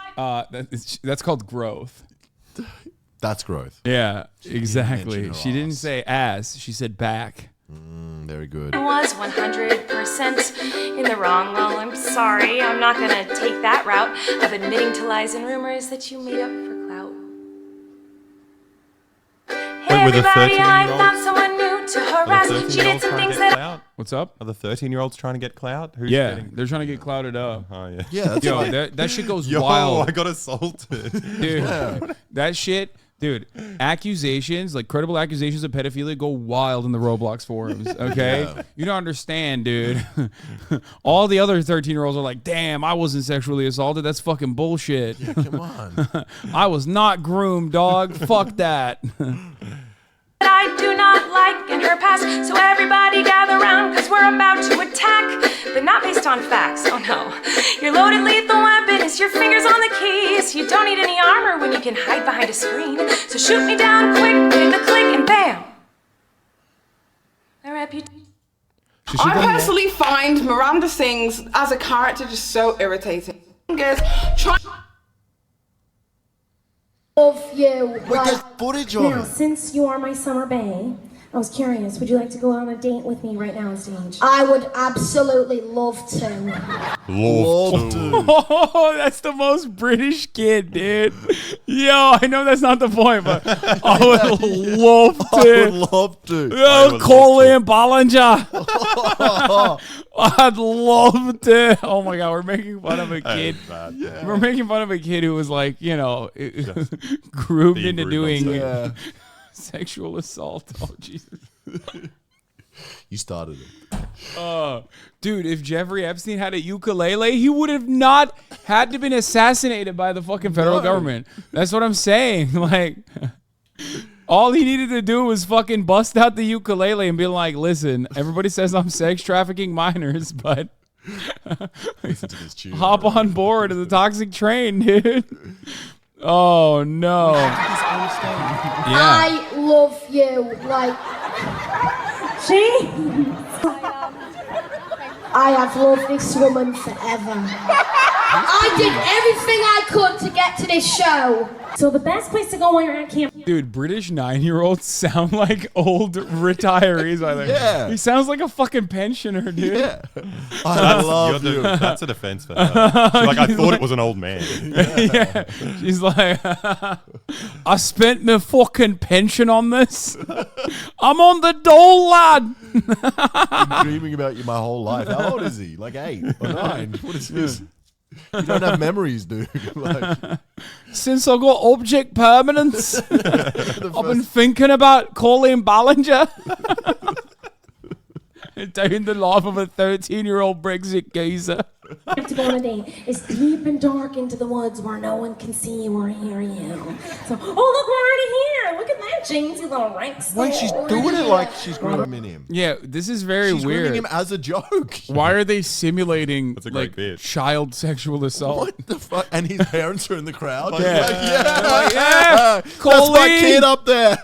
That's called growth. That's growth. Yeah, exactly. mention her She didn't ass. say ass. She said back. Very good. I was 100% in the wrong. Well, I'm sorry. I'm not gonna take that route of admitting to lies and rumors that you made up for clout. Hey, Wait, were the everybody, I 13-year-olds found someone new to harass. She did some things that clout? What's up? Are the 13-year-olds trying to get clout? Who's Yeah, getting... they're trying to get clouded up. Oh, yeah. Yeah, that's Yo, right. that shit goes Yo, wild. I got assaulted. Dude, that shit, dude, accusations, like credible accusations of pedophilia go wild in the Roblox forums, okay? Yeah. You don't understand, dude. All the other 13-year-olds are like, damn, I wasn't sexually assaulted. That's fucking bullshit. Yeah, come on. I was not groomed, dog. Fuck that. I do not like in her past. So everybody gather round, cause we're about to attack. But not based on facts, oh no. Your loaded lethal weapon is your fingers on the keys. You don't need any armor when you can hide behind a screen. So shoot me down quick, hit the click, and bam. My reputation. I personally find Miranda Sings as a character just so irritating. Of you. Wait, there's footage of Now, it. since you are my summer bae, I was curious, would you like to go on a date with me right now on stage? I would absolutely love to. Love to. Oh, that's the most British kid, dude. Yo, I know that's not the point, but I would love I to. would love to. Yo, Colleen Ballinger. I'd love to. Oh my God, we're making fun of a kid. We're making fun of a kid who was like, you know, groomed being into groomed on doing Yeah. sexual assault. Oh, Jesus. You started it. Dude, if Jeffrey Epstein had a ukulele, he would have not had to been assassinated by the fucking federal government. That's what I'm saying. Like, all he needed to do was fucking bust out the ukulele and be like, listen, everybody says I'm sex trafficking minors, but Listen to this tune. hop on board of the toxic train, dude. Oh, no. I love you. Like, see? I have loved this woman forever. I did everything I could to get to this show. So the best place to go while you're at camp. Dude, British 9-year-olds sound like old retirees. Yeah. He sounds like a fucking pensioner, dude. Yeah. I love you. That's a defense for her. She's like, I thought it was an old man. Yeah. She's like, I spent my fucking pension on this. I'm on the dole, lad. Been dreaming about you my whole life. How old is he? Like 8 or 9? What is this? You don't have memories, dude. Like, Since I got object permanence, I've been thinking about Colleen Ballinger. Down the life of a 13-year-old Brexit geezer. To go on a date. It's deep and dark into the woods where no one can see you or hear you. So, oh look, we're already here. Look at that, James, you little ranks. wait, she's doing it like she's grooming him. Yeah, this is very She's weird. grooming him as a joke. Why are they simulating That's a great like bit. child sexual assault? What the fuck? And his parents are in the crowd. Like, Yeah. yeah, Yeah, that's my Colleen. kid up there.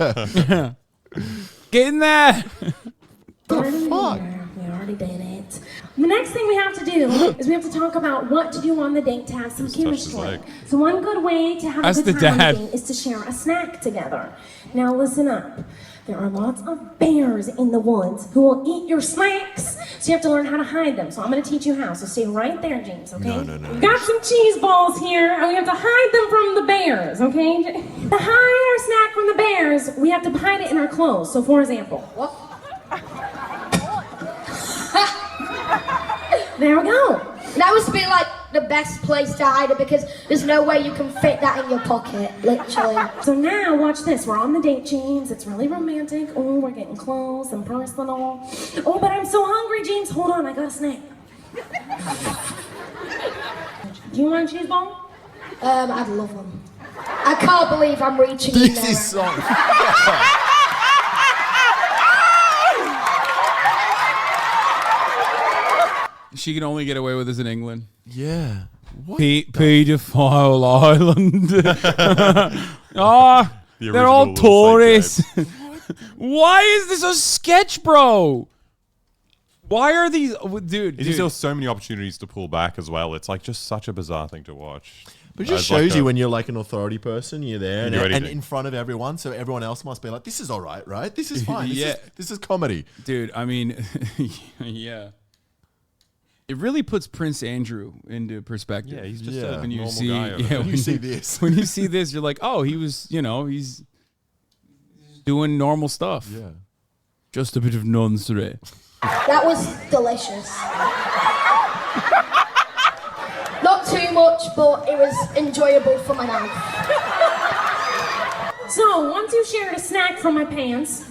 Get in there. The fuck? We already did it. The next thing we have to do is we have to talk about what to do on the date to have some Just touched his chemistry. leg. So one good way to have That's a good the time on dad. a date is to share a snack together. Now listen up. There are lots of bears in the woods who will eat your snacks. So you have to learn how to hide them. So I'm going to teach you how. So stay right there, James, okay? No. We've got some cheese balls here, and we have to hide them from the bears, okay? To hide our snack from the bears, we have to hide it in our clothes. So for example, there we go. That would be like the best place to hide it because there's no way you can fit that in your pocket, literally. So now, watch this. We're on the date, James. It's really romantic. Oh, we're getting close and personal. Oh, but I'm so hungry, James. Hold on, I got a snack. Do you want a cheese ball? I'd love them. I can't believe I'm reaching in This there. is so. She can only get away with this in England. Yeah. What? Pedophile Island. The they're all original Little tourists. Why is this a sketch, bro? Why are these, dude? There's still so many opportunities to pull back as well. It's like just such a bizarre thing to watch. But it just As like shows you a- when you're like an authority person, you're there You and, do and anything. in front of everyone, so everyone else must be like, this is all right, right? This is fine. Yeah. This is comedy. Dude, I mean, yeah. It really puts Prince Andrew into perspective. Yeah, he's just Yeah. a when you normal see, guy. over yeah, there. When you see this. when you see this, you're like, oh, he was, he's doing normal stuff. Yeah. Just a bit of nonsense. That was delicious. Not too much, but it was enjoyable for my mouth. So, once you've shared a snack from my pants,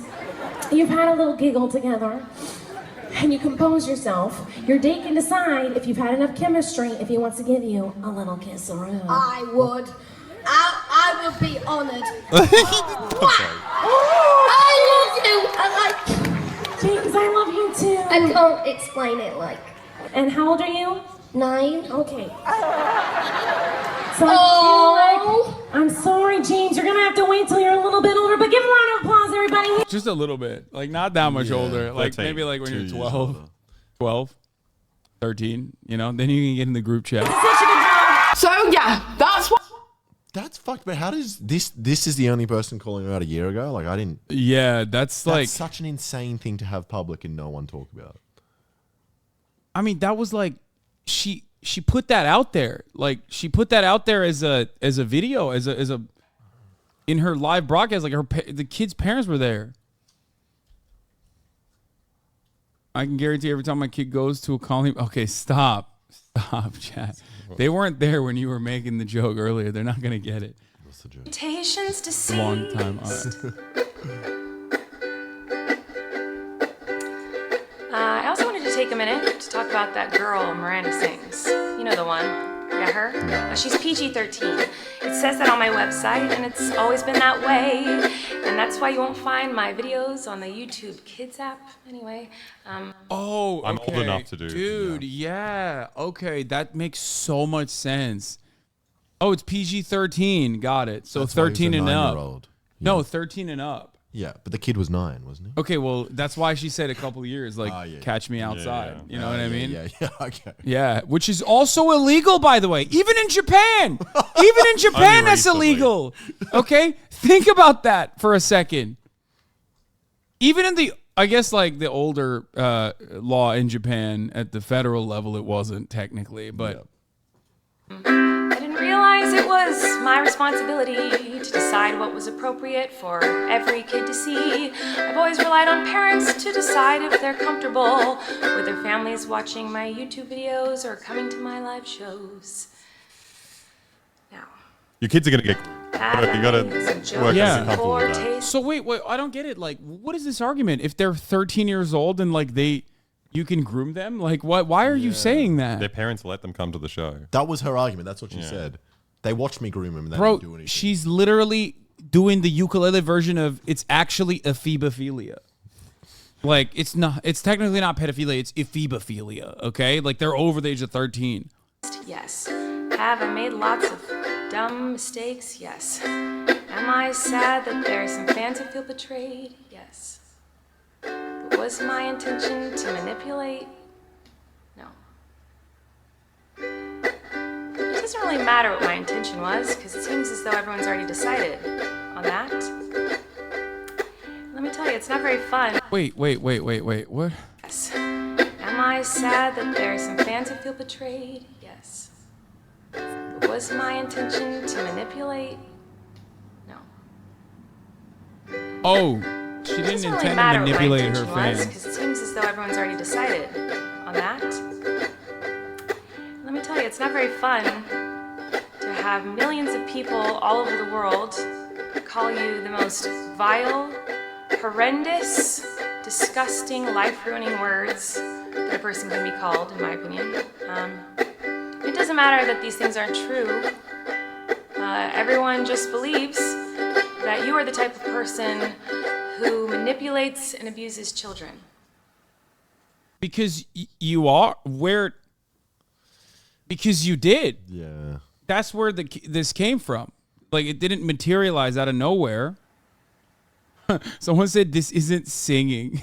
you've had a little giggle together, and you compose yourself, your date can decide if you've had enough chemistry, if he wants to give you a little kiss around. I would. I would be honoured. I love you. James, I love you too. I can't explain it like. And how old are you? 9. Okay. So Oh. I feel like, I'm sorry, James, you're gonna have to wait till you're a little bit older, but give a round of applause, everybody. Just a little bit. Like, not that much Yeah, older. Like, 13, maybe like when 2 you're years 12, older. 12, 13, then you can get in the group chat. Such a good job. So yeah, that's what. That's fucked. But how does this is the only person calling her out a year ago? Like, I didn't. Yeah, that's like, That's such an insane thing to have public and no one talk about. I mean, that was like, she put that out there. Like, she put that out there as a video, as a in her live broadcast. Like, the kid's parents were there. I can guarantee every time my kid goes to a Colleen. Okay, stop, chat. They weren't there when you were making the joke earlier. They're not gonna get it. What's the joke? Invitations to see. Long time. I also wanted to take a minute to talk about that girl Miranda sings. You know the one. Yeah. her. She's PG-13. It says that on my website, and it's always been that way. And that's why you won't find my videos on the YouTube Kids app. Anyway, Oh, I'm okay. old enough to do. Dude, yeah. Okay, that makes so much sense. Oh, it's PG-13. Got it. So That's why he was 13 a and up. 9-year-old. No, 13 and up. Yeah, but the kid was 9, wasn't he? Okay, well, that's why she said a couple years, like, catch me outside. You know what I mean? Yeah, okay. Yeah, which is also illegal, by the way. Even in Japan. Even in Japan, that's illegal. Okay? Think about that for a second. Even in the, I guess, like, the older law in Japan, at the federal level, it wasn't technically, but... I didn't realize it was my responsibility to decide what was appropriate for every kid to see. I've always relied on parents to decide if they're comfortable with their families watching my YouTube videos or coming to my live shows. Now, Your kids are gonna get. You gotta work out comfortable with that. So wait, I don't get it. Like, what is this argument? If they're 13 years old and like you can groom them? Like, what? Why are you saying that? Their parents let them come to the show. That was her argument. That's what she said. They watched me groom him and they Bro, didn't do anything. she's literally doing the ukulele version of it's actually ephebophilia. Like, it's technically not pedophilia, it's ephebophilia, okay? Like, they're over the age of 13. yes. Have I made lots of dumb mistakes? Yes. Am I sad that there are some fans who feel betrayed? Yes. But was my intention to manipulate? No. It doesn't really matter what my intention was, because it seems as though everyone's already decided on that. Let me tell you, it's not very fun. Wait, what? Yes. Am I sad that there are some fans who feel betrayed? Yes. But was my intention to manipulate? No. Oh, she didn't Doesn't really intend to matter what my manipulate her intention was, fans. because it seems as though everyone's already decided on that. Let me tell you, it's not very fun to have millions of people all over the world call you the most vile, horrendous, disgusting, life-ruining words that a person can be called, in my opinion. It doesn't matter that these things aren't true. Everyone just believes that you are the type of person who manipulates and abuses children. Because you are because you did. Yeah. That's where this came from. Like, it didn't materialize out of nowhere. Someone said this isn't singing.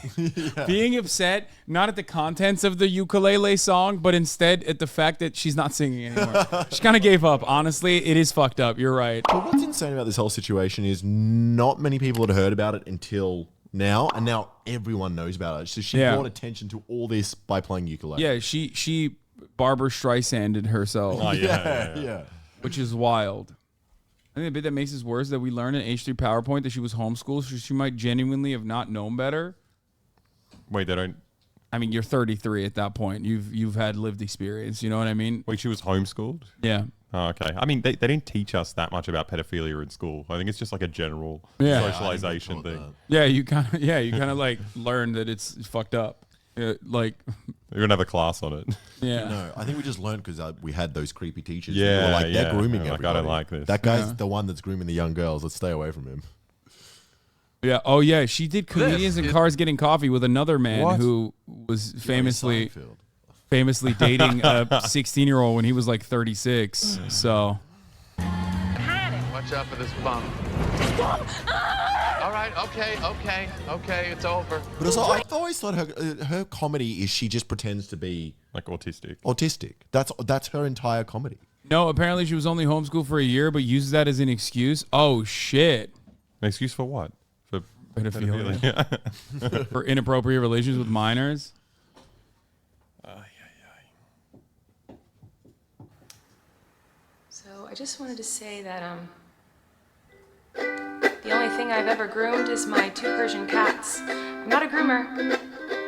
Being upset, not at the contents of the ukulele song, but instead at the fact that she's not singing anymore. She kind of gave up. Honestly, it is fucked up. You're right. But what's insane about this whole situation is not many people had heard about it until now, and now everyone knows about it. So she brought attention to all this by playing ukulele. Yeah, she Barbara Streisanded herself. Oh, yeah. Which is wild. I think the bit that makes this worse is that we learned in H3 PowerPoint that she was homeschooled, so she might genuinely have not known better. Wait, they don't. I mean, you're 33 at that point. You've had lived experience. You know what I mean? Wait, she was homeschooled? Yeah. Oh, okay. I mean, they didn't teach us that much about pedophilia in school. I think it's just like a general socialization thing. Yeah, you kind of like learn that it's fucked up. Like, you're gonna have a class on it. Yeah. No, I think we just learned because we had those creepy teachers. Yeah, who were like, they're grooming like, everybody. I don't like this. That guy's the one that's grooming the young girls. Let's stay away from him. Yeah. Oh, yeah. She did Comedians in Cars Getting Coffee with another man who was famously dating a 16-year-old when he was like 36. So. Watch out for this bump. All right, okay, it's over. But also, I always thought her comedy is she just pretends to be like autistic. Autistic. That's her entire comedy. No, apparently she was only homeschooled for a year, but uses that as an excuse. Oh shit! An excuse for what? For pedophilia. For inappropriate relations with minors. So I just wanted to say that the only thing I've ever groomed is my 2 Persian cats. I'm not a groomer.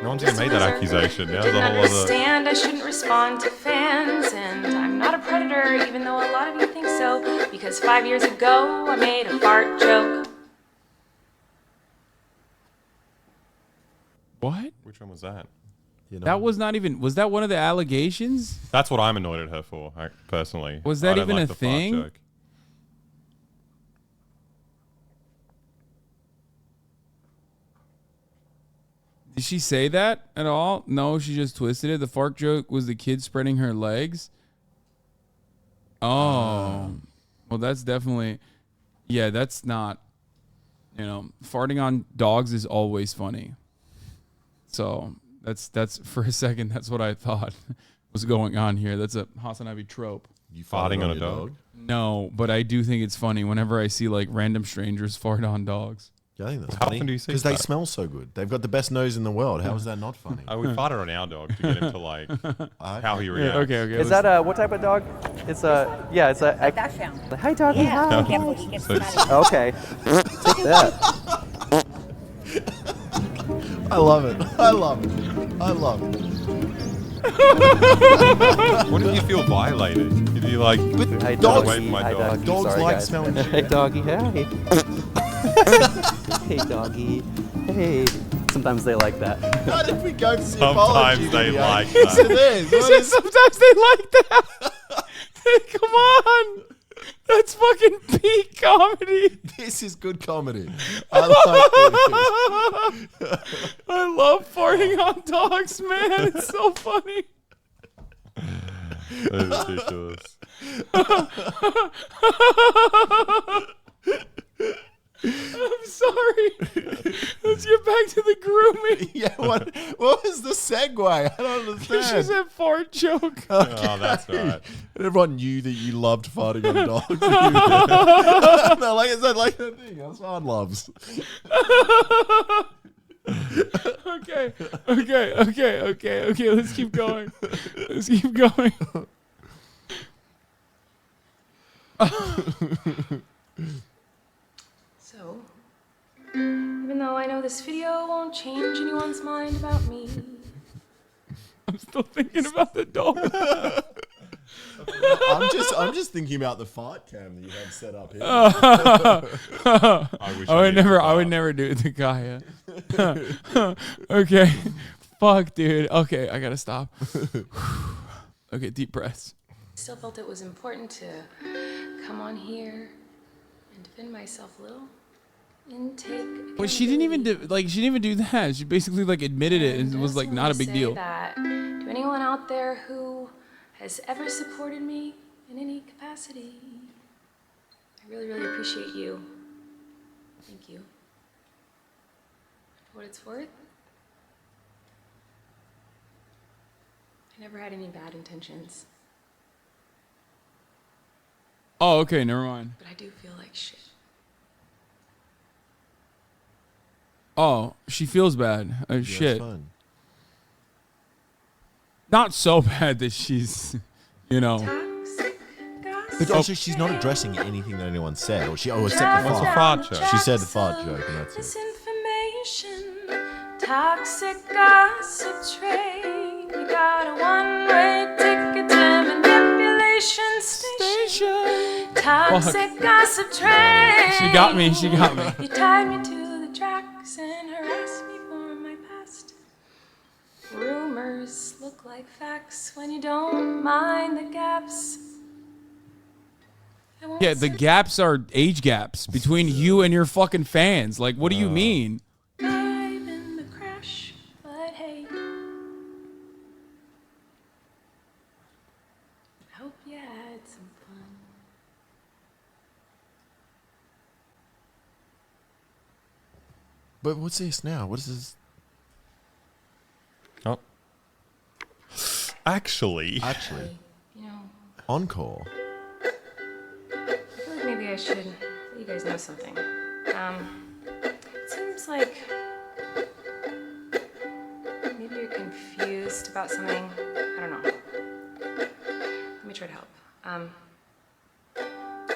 No one's even made that accusation. Now Didn't the whole understand I shouldn't respond to fans, and I'm not a predator, even though a lot of you think so, because 5 years ago I made a fart joke. What? Which one was that? You know? That was not even. Was that one of the allegations? That's what I'm annoyed at her for, personally. Was that I don't even like a the fart thing? joke. Did she say that at all? No, she just twisted it. The fart joke was the kid spreading her legs. Oh, well, that's definitely. Yeah, that's not. You know, farting on dogs is always funny. So that's for a second. That's what I thought was going on here. That's a Hasanabi trope. You farting on a dog? No, but I do think it's funny whenever I see like random strangers fart on dogs. Yeah, I think that's How funny. often do you see Because they that? smell so good. They've got the best nose in the world. How is that not funny? We farted on our dog to get him to like how he reacts. Okay. Is that what type of dog? It's a it's a Dachshund. hi doggy. Yeah. Hi. Careful, he gets funny. Okay. Take that. I love it. I love it. I love it. What if you feel violated? If you like, Hi, get doggy. away from my Hi, dog. doggy. Dogs Sorry, like guys. smelling shit. Hey, doggy. Hey. Hey, doggy. Hey. Sometimes they like that. How did we go to Sometimes they like Yes, that. it is. He said sometimes they like that. Come on. That's fucking peak comedy. This is good comedy. I like this. I love farting on dogs, man. It's so funny. That's ridiculous. I'm sorry. Let's get back to the grooming. Yeah, what was the segue? I don't understand. She said fart joke. Oh, that's right. Everyone knew that you loved farting on dogs. No, like I said, like that thing. That's what one loves. Okay. Let's keep going. So, even though I know this video won't change anyone's mind about me, I'm still thinking about the dog. I'm just thinking about the fart cam that you had set up here. I would never do it to Kaya. Okay. Fuck, dude. Okay, I gotta stop. Okay, deep breaths. still felt it was important to come on here and defend myself a little. But she didn't even do that. She basically like admitted it and was like not a big deal. That to anyone out there who has ever supported me in any capacity, I really, really appreciate you. Thank you. For what it's worth, I never had any bad intentions. Oh, okay, never mind. But I do feel like shit. Oh, she feels bad. Shit. Fun. Not so bad that she's, you know. But also, she's not addressing anything that anyone said, or except the fart joke. She said the fart joke, and that's it. Misinformation, toxic gossip train. You got a one-way ticket to manipulation station. Toxic gossip train. She got me. You tied me to the tracks and harassed me for my past. Rumors look like facts when you don't mind the gaps. Yeah, the gaps are age gaps between you and your fucking fans. Like, what do you mean? I've been the crash, but hey. I hope you had some fun. But what's this now? What is this? Oh. Actually. You know, Encore. I feel like maybe I should let you guys know something. It seems like maybe you're confused about something. I don't know. Let me try to help.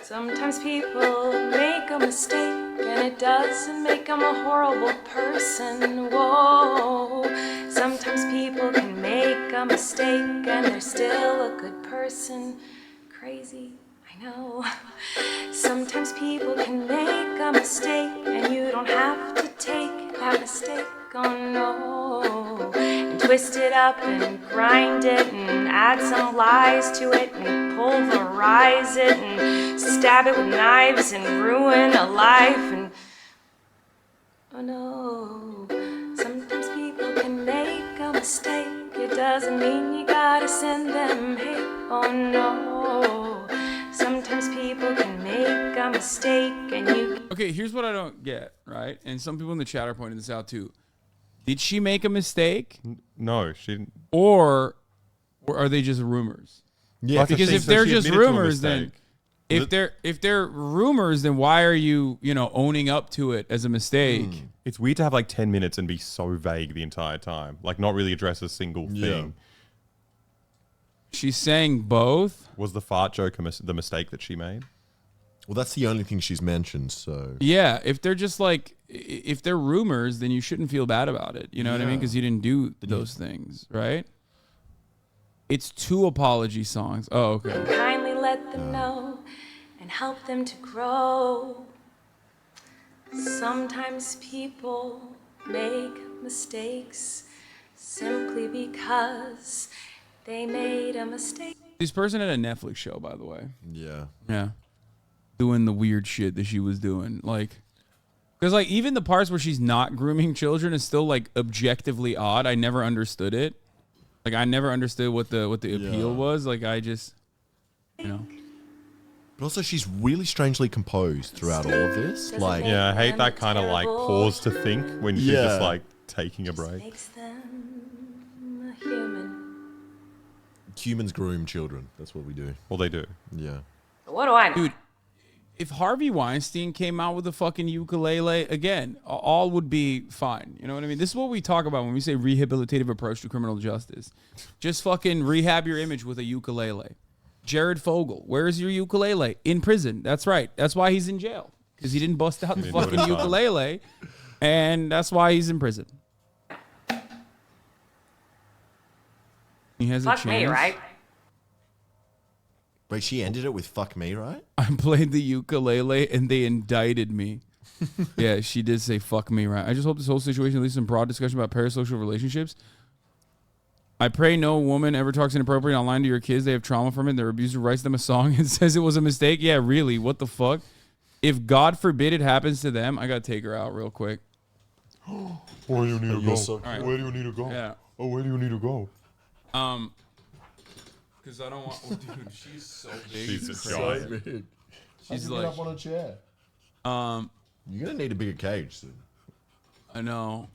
Sometimes people make a mistake and it doesn't make them a horrible person. Whoa. Sometimes people can make a mistake and they're still a good person. Crazy, I know. Sometimes people can make a mistake and you don't have to take that mistake oh no. And twist it up and grind it and add some lies to it and pulverize it and stab it with knives and ruin a life and oh no. Sometimes people can make a mistake. It doesn't mean you gotta send them hate. Oh no. Sometimes people can make a mistake and you. Okay, here's what I don't get, right? And some people in the chat are pointing this out too. Did she make a mistake? No, she didn't. Or are they just rumors? Yeah, because if they're just rumors, then if they're rumors, then why are you owning up to it as a mistake? It's weird to have like 10 minutes and be so vague the entire time, like not really address a single thing. She's saying both. Was the fart joke the mistake that she made? Well, that's the only thing she's mentioned. So yeah, if they're just like, if they're rumors, then you shouldn't feel bad about it. You know what I mean? Because you didn't do those things, right? It's 2 apology songs. Oh, okay. Kindly let them know and help them to grow. Sometimes people make mistakes simply because they made a mistake. This person had a Netflix show, by the way. Yeah. Yeah. Doing the weird shit that she was doing. Like, because like even the parts where she's not grooming children is still like objectively odd. I never understood it. Like I never understood what the appeal was. Like I just, But also, she's really strangely composed throughout all of this. Like, yeah, I hate that kind of like pause to think when she's just like taking a break. Makes them a human. Humans groom children. That's what we do. Well, they do. Yeah. What do I know? Dude, if Harvey Weinstein came out with a fucking ukulele, again, all would be fine. You know what I mean? This is what we talk about when we say rehabilitative approach to criminal justice. Just fucking rehab your image with a ukulele. Jared Fogle, where's your ukulele? In prison. That's right. That's why he's in jail. Because he didn't bust out the fucking ukulele. And that's why he's in prison. He has a chance. Fuck me, right? Wait, she ended it with "fuck me," right? I played the ukulele and they indicted me. Yeah, she did say "fuck me," right? I just hope this whole situation leads to some broad discussion about parasocial relationships. I pray no woman ever talks inappropriate online to your kids. They have trauma from it. Their abuser writes them a song and says it was a mistake. Yeah, really? What the fuck? If God forbid it happens to them, I gotta take her out real quick. Where do you need to go? Right. Where do you need to go? Yeah. Oh, where do you need to go? Because I don't want. Oh, dude, she's so big. She's It's so crazy. big. She's Get like. up on a chair. You're gonna need a bigger cage soon. I know.